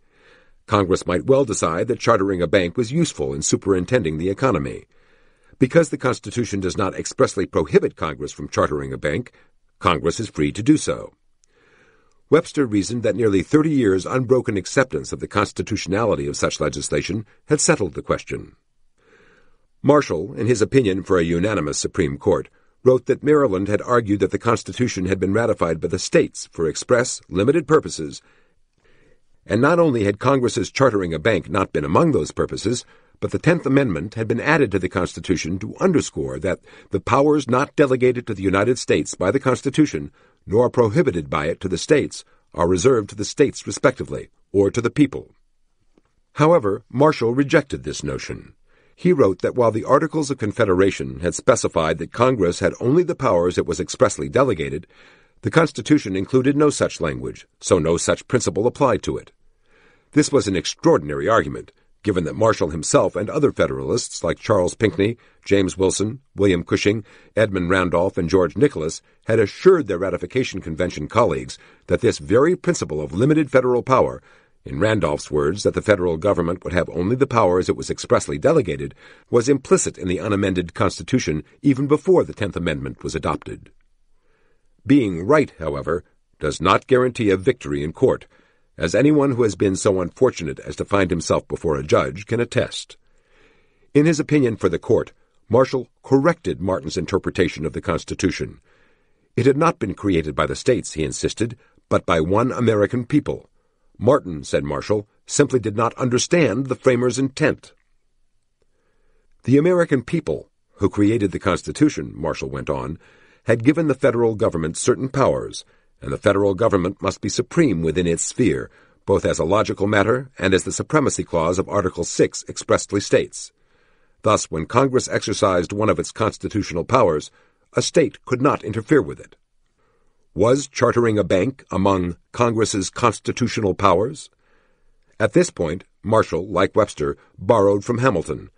A: Congress might well decide that chartering a bank was useful in superintending the economy. Because the Constitution does not expressly prohibit Congress from chartering a bank, Congress is free to do so. Webster reasoned that nearly 30 years' unbroken acceptance of the constitutionality of such legislation had settled the question. Marshall, in his opinion for a unanimous Supreme Court, wrote that Maryland had argued that the Constitution had been ratified by the states for express, limited purposes, and not only had Congress's chartering a bank not been among those purposes, but the 10th Amendment had been added to the Constitution to underscore that the powers not delegated to the United States by the Constitution, nor prohibited by it to the states, are reserved to the states respectively, or to the people. However, Marshall rejected this notion. He wrote that while the Articles of Confederation had specified that Congress had only the powers it was expressly delegated, the Constitution included no such language, so no such principle applied to it. This was an extraordinary argument, given that Marshall himself and other Federalists like Charles Pinckney, James Wilson, William Cushing, Edmund Randolph, and George Nicholas had assured their ratification convention colleagues that this very principle of limited federal power, in Randolph's words that the federal government would have only the powers it was expressly delegated, was implicit in the unamended Constitution even before the 10th Amendment was adopted. Being right, however, does not guarantee a victory in court, as anyone who has been so unfortunate as to find himself before a judge can attest. In his opinion for the court, Marshall corrected Martin's interpretation of the Constitution. It had not been created by the states, he insisted, but by one American people. Martin, said Marshall, simply did not understand the framers' intent. The American people, who created the Constitution, Marshall went on, had given the federal government certain powers, and the federal government must be supreme within its sphere, both as a logical matter and as the supremacy clause of Article 6 expressly states. Thus, when Congress exercised one of its constitutional powers, a state could not interfere with it. Was chartering a bank among Congress's constitutional powers? At this point, Marshall, like Webster, borrowed from Hamilton.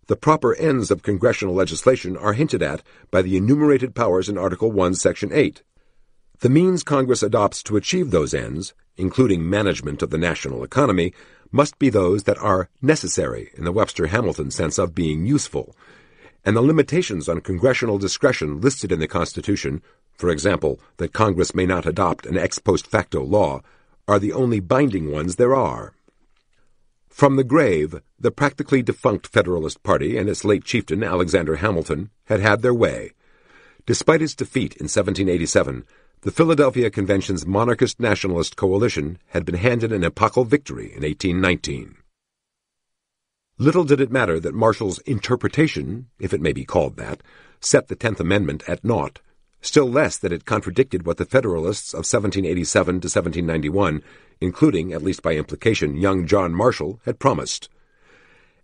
A: The proper ends of congressional legislation are hinted at by the enumerated powers in Article 1, Section 8. The means Congress adopts to achieve those ends, including management of the national economy, must be those that are necessary in the Webster-Hamilton sense of being useful, and the limitations on congressional discretion listed in the Constitution, for example, that Congress may not adopt an ex post facto law, are the only binding ones there are. From the grave, the practically defunct Federalist Party and its late chieftain, Alexander Hamilton, had had their way. Despite its defeat in 1787, the Philadelphia Convention's monarchist nationalist coalition had been handed an epochal victory in 1819. Little did it matter that Marshall's interpretation, if it may be called that, set the 10th Amendment at naught, still less that it contradicted what the Federalists of 1787 to 1791, including, at least by implication, young John Marshall, had promised.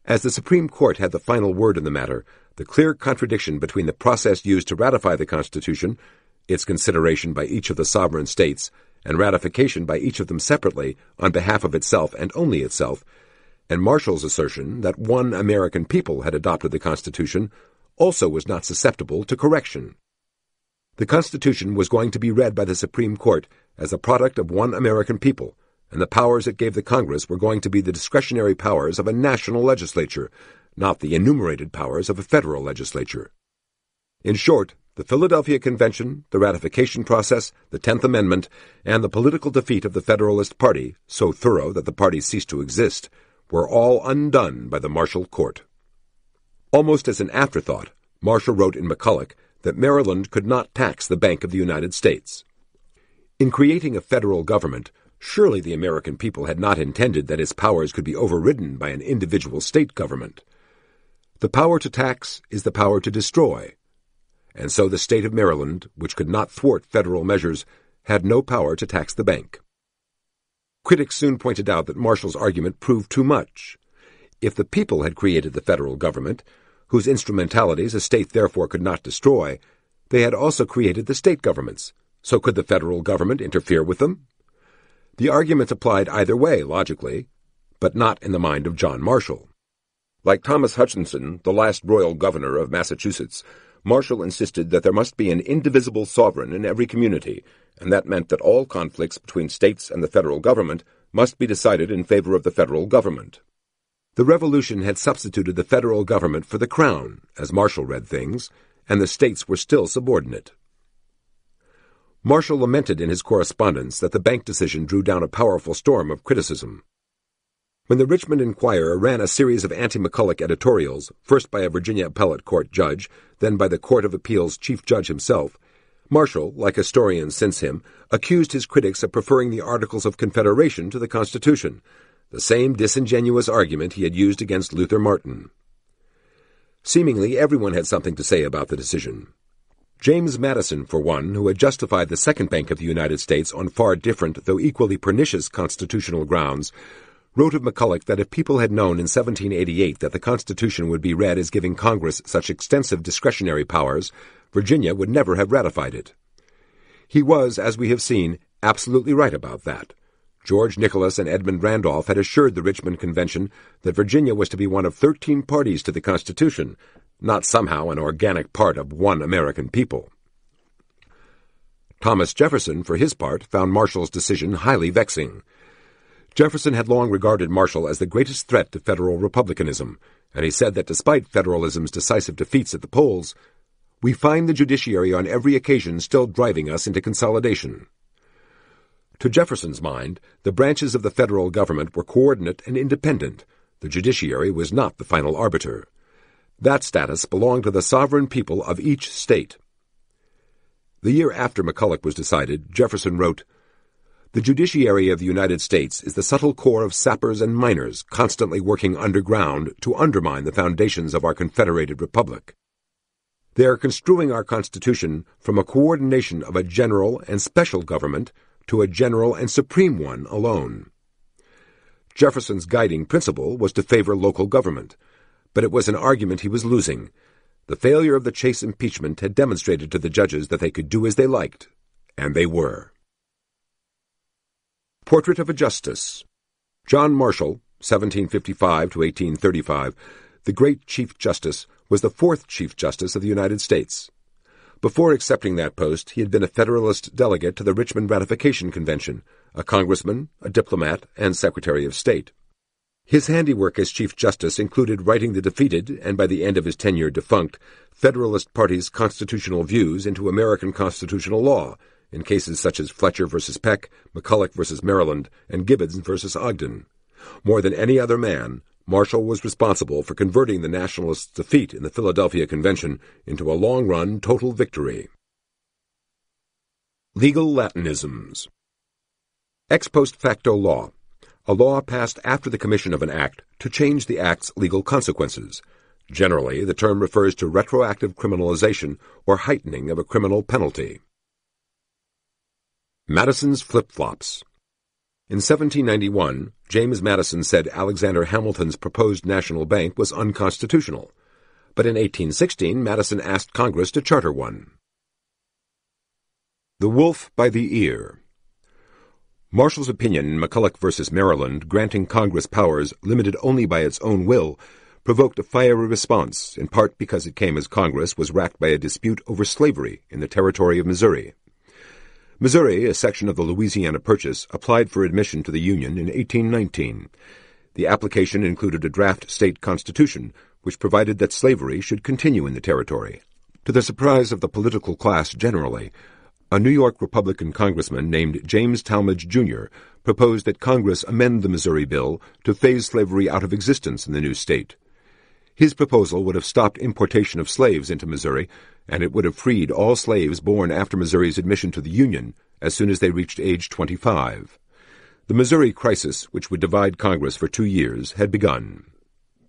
A: As the Supreme Court had the final word in the matter, the clear contradiction between the process used to ratify the Constitution, its consideration by each of the sovereign states, and ratification by each of them separately on behalf of itself and only itself, and Marshall's assertion that one American people had adopted the Constitution, also was not susceptible to correction. The Constitution was going to be read by the Supreme Court as a product of one American people, and the powers it gave the Congress were going to be the discretionary powers of a national legislature, not the enumerated powers of a federal legislature. In short, the Philadelphia Convention, the ratification process, the 10th Amendment, and the political defeat of the Federalist Party, so thorough that the party ceased to exist, were all undone by the Marshall Court. Almost as an afterthought, Marshall wrote in McCulloch that Maryland could not tax the Bank of the United States. In creating a federal government, surely the American people had not intended that its powers could be overridden by an individual state government. The power to tax is the power to destroy, and so the state of Maryland, which could not thwart federal measures, had no power to tax the bank. Critics soon pointed out that Marshall's argument proved too much. If the people had created the federal government, whose instrumentalities a state therefore could not destroy, they had also created the state governments, so could the federal government interfere with them? The argument applied either way, logically, but not in the mind of John Marshall. Like Thomas Hutchinson, the last royal governor of Massachusetts, Marshall insisted that there must be an indivisible sovereign in every community, and that meant that all conflicts between states and the federal government must be decided in favor of the federal government. The Revolution had substituted the federal government for the crown, as Marshall read things, and the states were still subordinate. Marshall lamented in his correspondence that the bank decision drew down a powerful storm of criticism. When the Richmond Enquirer ran a series of anti-McCulloch editorials, first by a Virginia appellate court judge, then by the Court of Appeals chief judge himself, Marshall, like historians since him, accused his critics of preferring the Articles of Confederation to the Constitution, the same disingenuous argument he had used against Luther Martin. Seemingly everyone had something to say about the decision. James Madison, for one, who had justified the Second Bank of the United States on far different, though equally pernicious, constitutional grounds, wrote of McCulloch that if people had known in 1788 that the Constitution would be read as giving Congress such extensive discretionary powers, Virginia would never have ratified it. He was, as we have seen, absolutely right about that. George Nicholas and Edmund Randolph had assured the Richmond Convention that Virginia was to be one of 13 parties to the Constitution, not somehow an organic part of one American people. Thomas Jefferson, for his part, found Marshall's decision highly vexing. Jefferson had long regarded Marshall as the greatest threat to federal republicanism, and he said that despite federalism's decisive defeats at the polls, we find the judiciary on every occasion still driving us into consolidation. To Jefferson's mind, the branches of the federal government were coordinate and independent. The judiciary was not the final arbiter. That status belonged to the sovereign people of each state. The year after McCulloch was decided, Jefferson wrote, "The judiciary of the United States is the subtle corps of sappers and miners constantly working underground to undermine the foundations of our confederated republic. They are construing our Constitution from a coordination of a general and special government to a general and supreme one alone." Jefferson's guiding principle was to favor local government, but it was an argument he was losing. The failure of the Chase impeachment had demonstrated to the judges that they could do as they liked, and they were. Portrait of a Justice. John Marshall, 1755 to 1835, the great Chief Justice, was the fourth Chief Justice of the United States. Before accepting that post, he had been a Federalist delegate to the Richmond Ratification Convention, a congressman, a diplomat, and Secretary of State. His handiwork as Chief Justice included writing the defeated, and by the end of his tenure defunct, Federalist Party's constitutional views into American constitutional law, in cases such as Fletcher v. Peck, McCulloch v. Maryland, and Gibbons v. Ogden. More than any other man, Marshall was responsible for converting the Nationalists' defeat in the Philadelphia Convention into a long-run total victory. Legal Latinisms. Ex post facto law, a law passed after the commission of an act to change the act's legal consequences. Generally, the term refers to retroactive criminalization or heightening of a criminal penalty. Madison's flip-flops. In 1791, James Madison said Alexander Hamilton's proposed national bank was unconstitutional, but in 1816 Madison asked Congress to charter one. The wolf by the ear. Marshall's opinion in McCulloch v. Maryland, granting Congress powers limited only by its own will, provoked a fiery response, in part because it came as Congress was racked by a dispute over slavery in the territory of Missouri. Missouri, a section of the Louisiana Purchase, applied for admission to the Union in 1819. The application included a draft state constitution, which provided that slavery should continue in the territory. To the surprise of the political class generally, a New York Republican congressman named James Talmadge, Jr. proposed that Congress amend the Missouri bill to phase slavery out of existence in the new state. His proposal would have stopped importation of slaves into Missouri, and it would have freed all slaves born after Missouri's admission to the Union as soon as they reached age 25. The Missouri crisis, which would divide Congress for 2 years, had begun.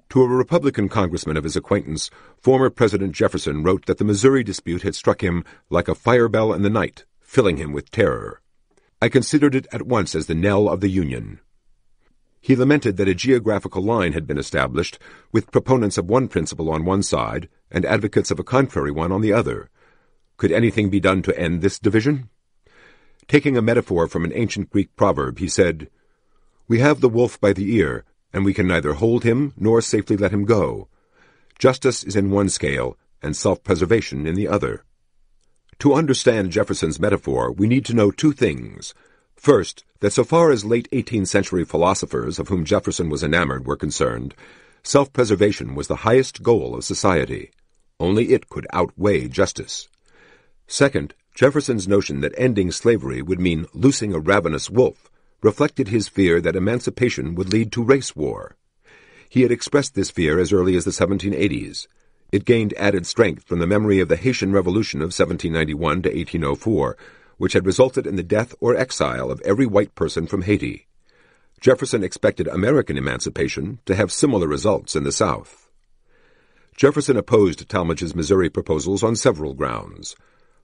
A: To a Republican congressman of his acquaintance, former President Jefferson wrote that the Missouri dispute had struck him like a fire bell in the night, filling him with terror. I considered it at once as the knell of the Union. He lamented that a geographical line had been established, with proponents of one principle on one side and advocates of a contrary one on the other. Could anything be done to end this division? Taking a metaphor from an ancient Greek proverb, he said, "We have the wolf by the ear, and we can neither hold him nor safely let him go. Justice is in one scale, and self-preservation in the other." To understand Jefferson's metaphor, we need to know 2 things. First, that so far as late 18th century philosophers of whom Jefferson was enamored were concerned, self-preservation was the highest goal of society. Only it could outweigh justice. Second, Jefferson's notion that ending slavery would mean loosing a ravenous wolf reflected his fear that emancipation would lead to race war. He had expressed this fear as early as the 1780s. It gained added strength from the memory of the Haitian Revolution of 1791 to 1804, which had resulted in the death or exile of every white person from Haiti. Jefferson expected American emancipation to have similar results in the South. Jefferson opposed Talmadge's Missouri proposals on several grounds.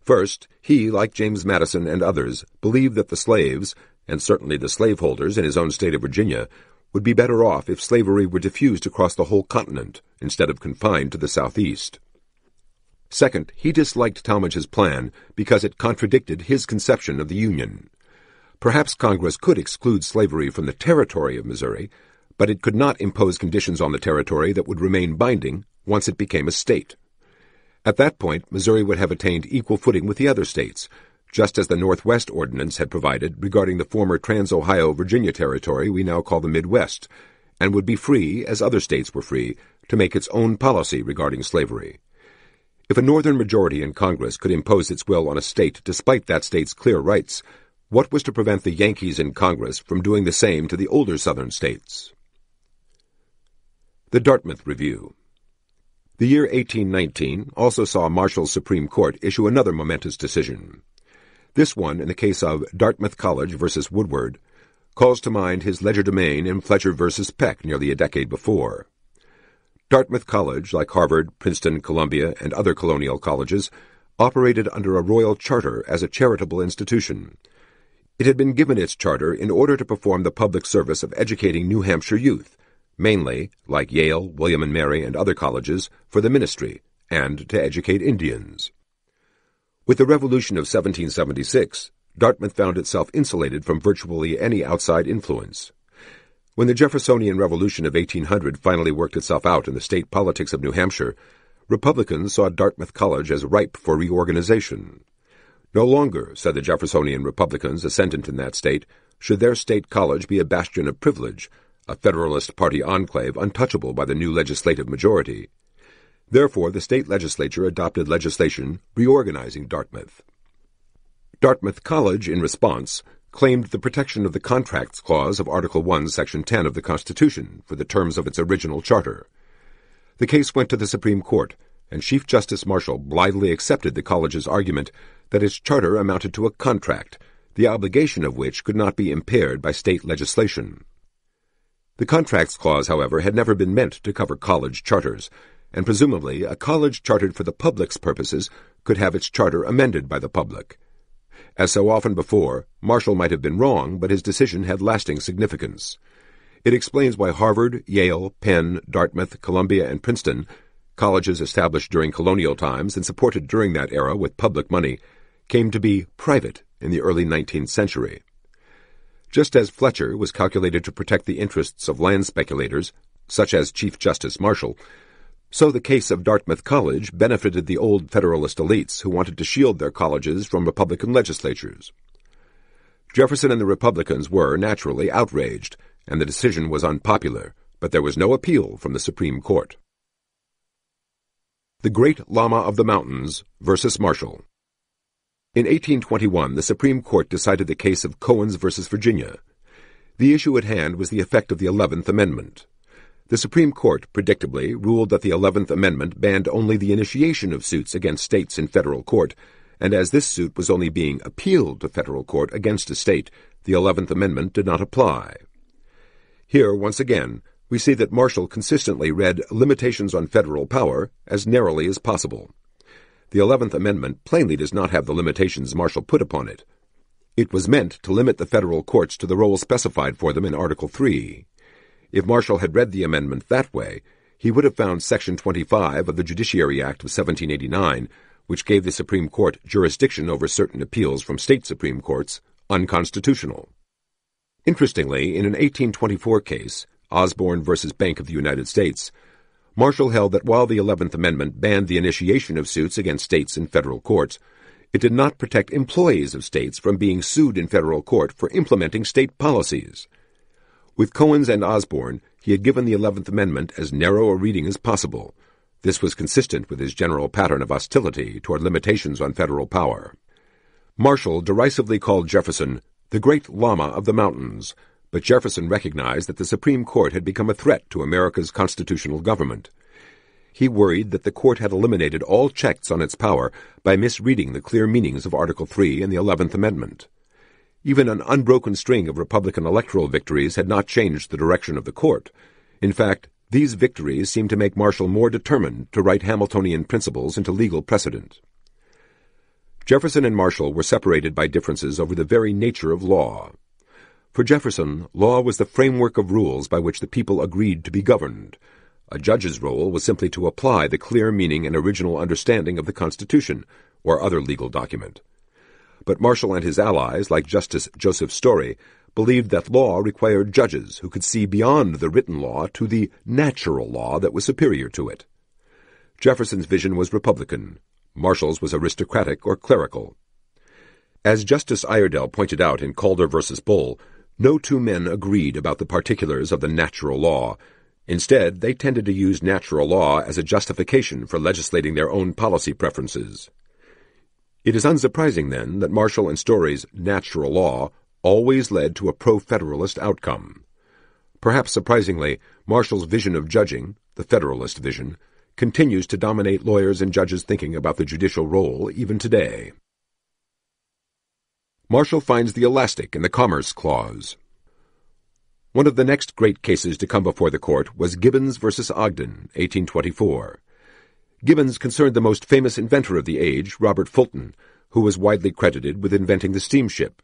A: First, he, like James Madison and others, believed that the slaves, and certainly the slaveholders in his own state of Virginia, would be better off if slavery were diffused across the whole continent instead of confined to the Southeast. Second, he disliked Talmadge's plan because it contradicted his conception of the Union. Perhaps Congress could exclude slavery from the territory of Missouri, but it could not impose conditions on the territory that would remain binding once it became a state. At that point, Missouri would have attained equal footing with the other states, just as the Northwest Ordinance had provided regarding the former Trans-Ohio-Virginia territory we now call the Midwest, and would be free, as other states were free, to make its own policy regarding slavery. If a Northern majority in Congress could impose its will on a state despite that state's clear rights, what was to prevent the Yankees in Congress from doing the same to the older Southern states? The Dartmouth Review. The year 1819 also saw Marshall's Supreme Court issue another momentous decision. This one, in the case of Dartmouth College v. Woodward, calls to mind his legerdemain in Fletcher v. Peck nearly a decade before. Dartmouth College, like Harvard, Princeton, Columbia, and other colonial colleges, operated under a royal charter as a charitable institution. It had been given its charter in order to perform the public service of educating New Hampshire youth, mainly, like Yale, William and Mary, and other colleges, for the ministry, and to educate Indians. With the Revolution of 1776, Dartmouth found itself insulated from virtually any outside influence. When the Jeffersonian Revolution of 1800 finally worked itself out in the state politics of New Hampshire, Republicans saw Dartmouth College as ripe for reorganization. No longer, said the Jeffersonian Republicans ascendant in that state, should their state college be a bastion of privilege, a Federalist Party enclave untouchable by the new legislative majority. Therefore, the state legislature adopted legislation reorganizing Dartmouth. Dartmouth College, in response, claimed the protection of the Contracts Clause of Article 1, Section 10 of the Constitution for the terms of its original charter. The case went to the Supreme Court, and Chief Justice Marshall blithely accepted the college's argument that its charter amounted to a contract, the obligation of which could not be impaired by state legislation. The Contracts Clause, however, had never been meant to cover college charters, and presumably a college chartered for the public's purposes could have its charter amended by the public. As so often before, Marshall might have been wrong, but his decision had lasting significance. It explains why Harvard, Yale, Penn, Dartmouth, Columbia, and Princeton, colleges established during colonial times and supported during that era with public money, came to be private in the early 19th century. Just as Fletcher was calculated to protect the interests of land speculators, such as Chief Justice Marshall, so the case of Dartmouth College benefited the old Federalist elites who wanted to shield their colleges from Republican legislatures. Jefferson and the Republicans were, naturally, outraged, and the decision was unpopular, but there was no appeal from the Supreme Court. The Great Lama of the Mountains versus Marshall. In 1821, the Supreme Court decided the case of Cohens versus Virginia. The issue at hand was the effect of the 11th Amendment. The Supreme Court, predictably, ruled that the 11th Amendment banned only the initiation of suits against states in federal court, and as this suit was only being appealed to federal court against a state, the 11th Amendment did not apply. Here, once again, we see that Marshall consistently read limitations on federal power as narrowly as possible. The 11th Amendment plainly does not have the limitations Marshall put upon it. It was meant to limit the federal courts to the role specified for them in Article 3. If Marshall had read the amendment that way, he would have found Section 25 of the Judiciary Act of 1789, which gave the Supreme Court jurisdiction over certain appeals from state Supreme Courts, unconstitutional. Interestingly, in an 1824 case, Osborne v. Bank of the United States, Marshall held that while the 11th Amendment banned the initiation of suits against states in federal courts, it did not protect employees of states from being sued in federal court for implementing state policies. With Cohens and Osborne, he had given the 11th Amendment as narrow a reading as possible. This was consistent with his general pattern of hostility toward limitations on federal power. Marshall derisively called Jefferson the great Lama of the mountains, but Jefferson recognized that the Supreme Court had become a threat to America's constitutional government. He worried that the court had eliminated all checks on its power by misreading the clear meanings of Article 3 and the 11th Amendment. Even an unbroken string of Republican electoral victories had not changed the direction of the court. In fact, these victories seemed to make Marshall more determined to write Hamiltonian principles into legal precedent. Jefferson and Marshall were separated by differences over the very nature of law. For Jefferson, law was the framework of rules by which the people agreed to be governed. A judge's role was simply to apply the clear meaning and original understanding of the Constitution or other legal document. But Marshall and his allies, like Justice Joseph Story, believed that law required judges who could see beyond the written law to the natural law that was superior to it. Jefferson's vision was Republican. Marshall's was aristocratic or clerical. As Justice Iredell pointed out in Calder v. Bull, no two men agreed about the particulars of the natural law. Instead, they tended to use natural law as a justification for legislating their own policy preferences. It is unsurprising, then, that Marshall and Story's natural law always led to a pro-federalist outcome. Perhaps surprisingly, Marshall's vision of judging, the Federalist vision, continues to dominate lawyers' and judges' thinking about the judicial role even today. Marshall finds the elastic in the Commerce Clause. One of the next great cases to come before the court was Gibbons v. Ogden, 1824. Gibbons concerned the most famous inventor of the age, Robert Fulton, who was widely credited with inventing the steamship.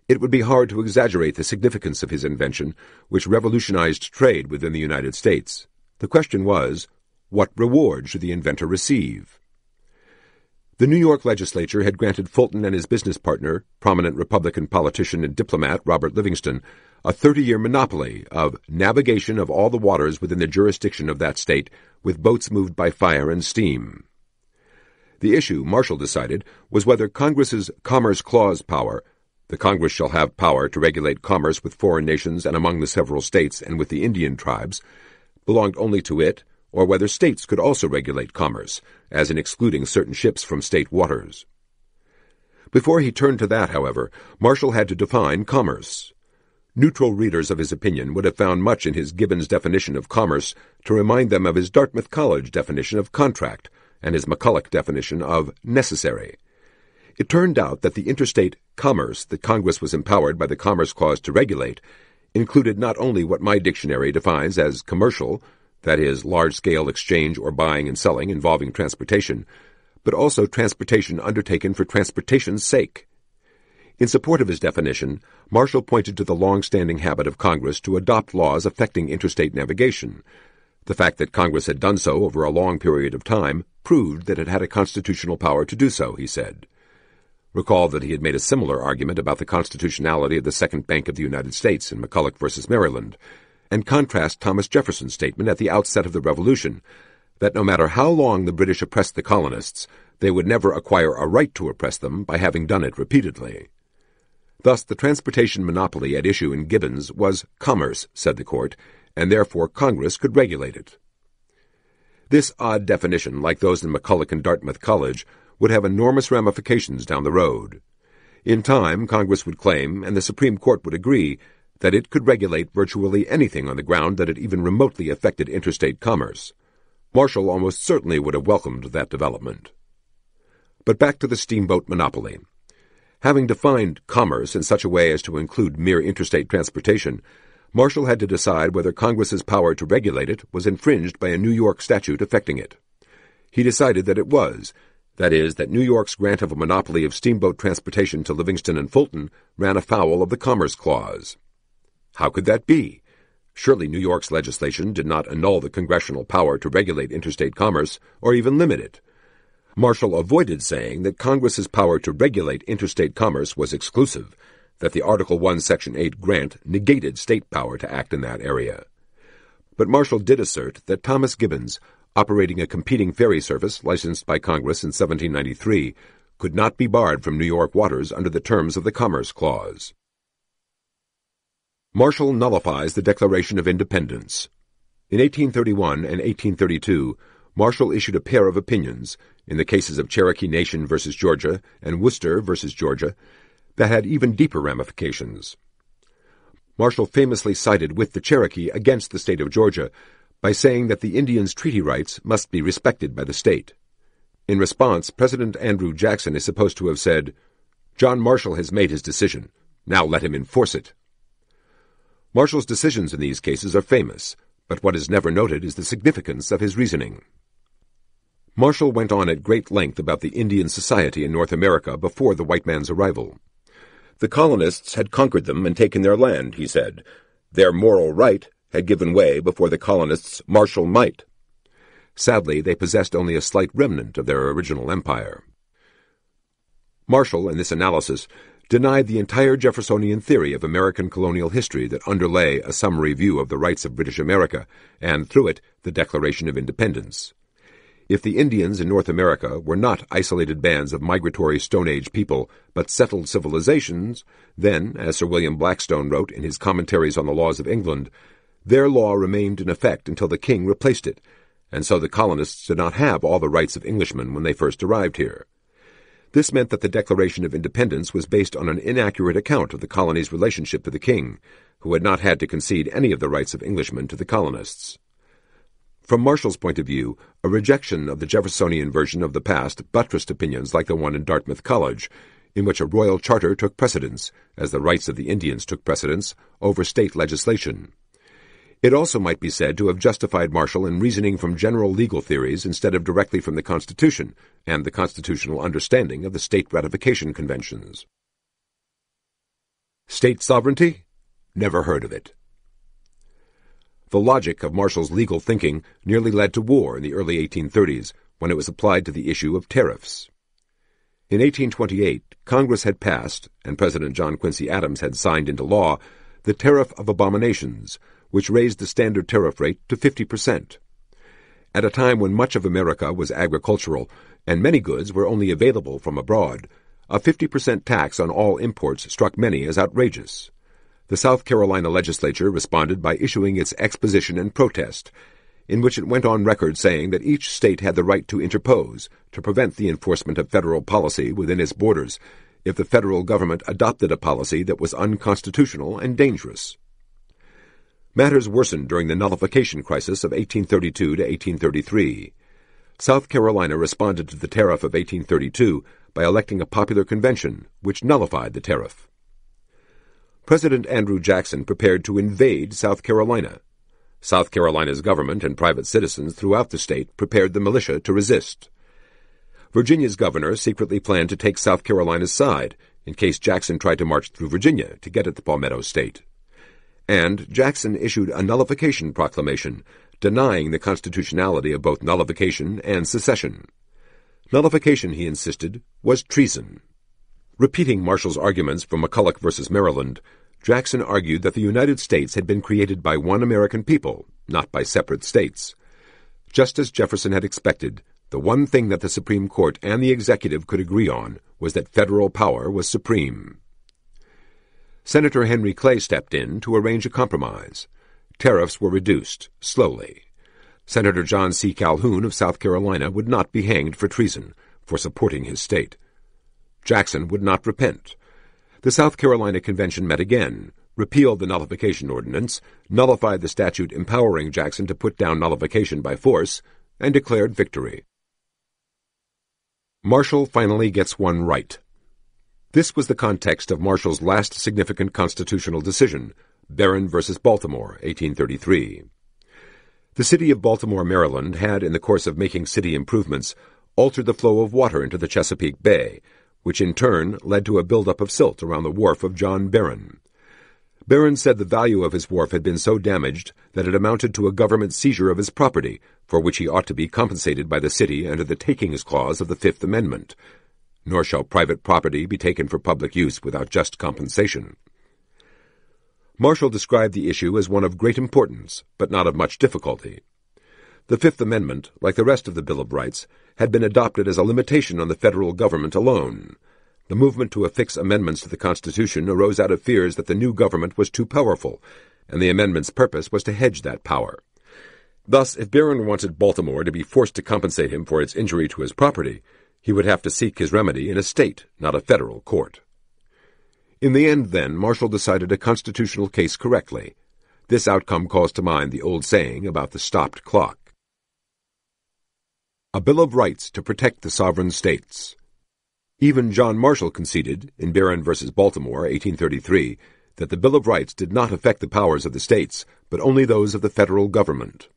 A: It would be hard to exaggerate the significance of his invention, which revolutionized trade within the United States. The question was, what reward should the inventor receive? The New York legislature had granted Fulton and his business partner, prominent Republican politician and diplomat Robert Livingston, a 30-year monopoly of navigation of all the waters within the jurisdiction of that state with boats moved by fire and steam. The issue, Marshall decided, was whether Congress's Commerce Clause power, the Congress shall have power to regulate commerce with foreign nations and among the several states and with the Indian tribes, belonged only to it, or whether states could also regulate commerce, as in excluding certain ships from state waters. Before he turned to that, however, Marshall had to define commerce. Neutral readers of his opinion would have found much in his Gibbons definition of commerce to remind them of his Dartmouth College definition of contract and his McCulloch definition of necessary. It turned out that the interstate commerce that Congress was empowered by the Commerce Clause to regulate included not only what my dictionary defines as commercial, that is, large-scale exchange or buying and selling involving transportation, but also transportation undertaken for transportation's sake. In support of his definition, Marshall pointed to the long-standing habit of Congress to adopt laws affecting interstate navigation. The fact that Congress had done so over a long period of time proved that it had a constitutional power to do so, he said. Recall that he had made a similar argument about the constitutionality of the Second Bank of the United States in McCulloch v. Maryland, and contrast Thomas Jefferson's statement at the outset of the Revolution that no matter how long the British oppressed the colonists, they would never acquire a right to oppress them by having done it repeatedly. Thus, the transportation monopoly at issue in Gibbons was commerce, said the court, and therefore Congress could regulate it. This odd definition, like those in McCulloch and Dartmouth College, would have enormous ramifications down the road. In time, Congress would claim, and the Supreme Court would agree, that it could regulate virtually anything on the ground that it even remotely affected interstate commerce. Marshall almost certainly would have welcomed that development. But back to the steamboat monopoly. Having defined commerce in such a way as to include mere interstate transportation, Marshall had to decide whether Congress's power to regulate it was infringed by a New York statute affecting it. He decided that it was, that is, that New York's grant of a monopoly of steamboat transportation to Livingston and Fulton ran afoul of the Commerce Clause. How could that be? Surely New York's legislation did not annul the congressional power to regulate interstate commerce or even limit it. Marshall avoided saying that Congress's power to regulate interstate commerce was exclusive, that the Article I, Section 8 grant negated state power to act in that area. But Marshall did assert that Thomas Gibbons, operating a competing ferry service licensed by Congress in 1793, could not be barred from New York waters under the terms of the Commerce Clause. Marshall nullifies the Declaration of Independence. In 1831 and 1832, Marshall issued a pair of opinions, in the cases of Cherokee Nation v. Georgia and Worcester v. Georgia, that had even deeper ramifications. Marshall famously sided with the Cherokee against the state of Georgia by saying that the Indians' treaty rights must be respected by the state. In response, President Andrew Jackson is supposed to have said, "John Marshall has made his decision. Now let him enforce it." Marshall's decisions in these cases are famous, but what is never noted is the significance of his reasoning. Marshall went on at great length about the Indian society in North America before the white man's arrival. The colonists had conquered them and taken their land, he said. Their moral right had given way before the colonists' martial might. Sadly, they possessed only a slight remnant of their original empire. Marshall, in this analysis, denied the entire Jeffersonian theory of American colonial history that underlay a summary view of the rights of British America, and through it, the Declaration of Independence. If the Indians in North America were not isolated bands of migratory Stone Age people, but settled civilizations, then, as Sir William Blackstone wrote in his Commentaries on the Laws of England, their law remained in effect until the king replaced it, and so the colonists did not have all the rights of Englishmen when they first arrived here. This meant that the Declaration of Independence was based on an inaccurate account of the colony's relationship to the king, who had not had to concede any of the rights of Englishmen to the colonists. From Marshall's point of view, a rejection of the Jeffersonian version of the past buttressed opinions like the one in Dartmouth College, in which a royal charter took precedence, as the rights of the Indians took precedence, over state legislation. It also might be said to have justified Marshall in reasoning from general legal theories instead of directly from the Constitution and the constitutional understanding of the state ratification conventions. State sovereignty? Never heard of it. The logic of Marshall's legal thinking nearly led to war in the early 1830s, when it was applied to the issue of tariffs. In 1828, Congress had passed, and President John Quincy Adams had signed into law, the Tariff of Abominations, which raised the standard tariff rate to 50%. At a time when much of America was agricultural, and many goods were only available from abroad, a 50% tax on all imports struck many as outrageous. The South Carolina legislature responded by issuing its exposition and protest, in which it went on record saying that each state had the right to interpose to prevent the enforcement of federal policy within its borders if the federal government adopted a policy that was unconstitutional and dangerous. Matters worsened during the nullification crisis of 1832 to 1833. South Carolina responded to the tariff of 1832 by electing a popular convention, which nullified the tariff. President Andrew Jackson prepared to invade South Carolina. South Carolina's government and private citizens throughout the state prepared the militia to resist. Virginia's governor secretly planned to take South Carolina's side in case Jackson tried to march through Virginia to get at the Palmetto State. And Jackson issued a nullification proclamation denying the constitutionality of both nullification and secession. Nullification, he insisted, was treason. Repeating Marshall's arguments from McCulloch v. Maryland, Jackson argued that the United States had been created by one American people, not by separate states. Just as Jefferson had expected, the one thing that the Supreme Court and the executive could agree on was that federal power was supreme. Senator Henry Clay stepped in to arrange a compromise. Tariffs were reduced, slowly. Senator John C. Calhoun of South Carolina would not be hanged for treason, for supporting his state. Jackson would not repent. The South Carolina Convention met again, repealed the nullification ordinance, nullified the statute empowering Jackson to put down nullification by force, and declared victory. Marshall finally gets one right. This was the context of Marshall's last significant constitutional decision, Barron v. Baltimore, 1833. The city of Baltimore, Maryland, had, in the course of making city improvements, altered the flow of water into the Chesapeake Bay, which in turn led to a buildup of silt around the wharf of John Barron. Barron said the value of his wharf had been so damaged that it amounted to a government seizure of his property, for which he ought to be compensated by the city under the takings clause of the Fifth Amendment. Nor shall private property be taken for public use without just compensation. Marshall described the issue as one of great importance, but not of much difficulty. The Fifth Amendment, like the rest of the Bill of Rights, had been adopted as a limitation on the federal government alone. The movement to affix amendments to the Constitution arose out of fears that the new government was too powerful, and the amendment's purpose was to hedge that power. Thus, if Barron wanted Baltimore to be forced to compensate him for its injury to his property, he would have to seek his remedy in a state, not a federal court. In the end, then, Marshall decided a constitutional case correctly. This outcome calls to mind the old saying about the stopped clock. A Bill of Rights to protect the sovereign states. Even John Marshall conceded, in Barron v. Baltimore, 1833, that the Bill of Rights did not affect the powers of the states, but only those of the federal government.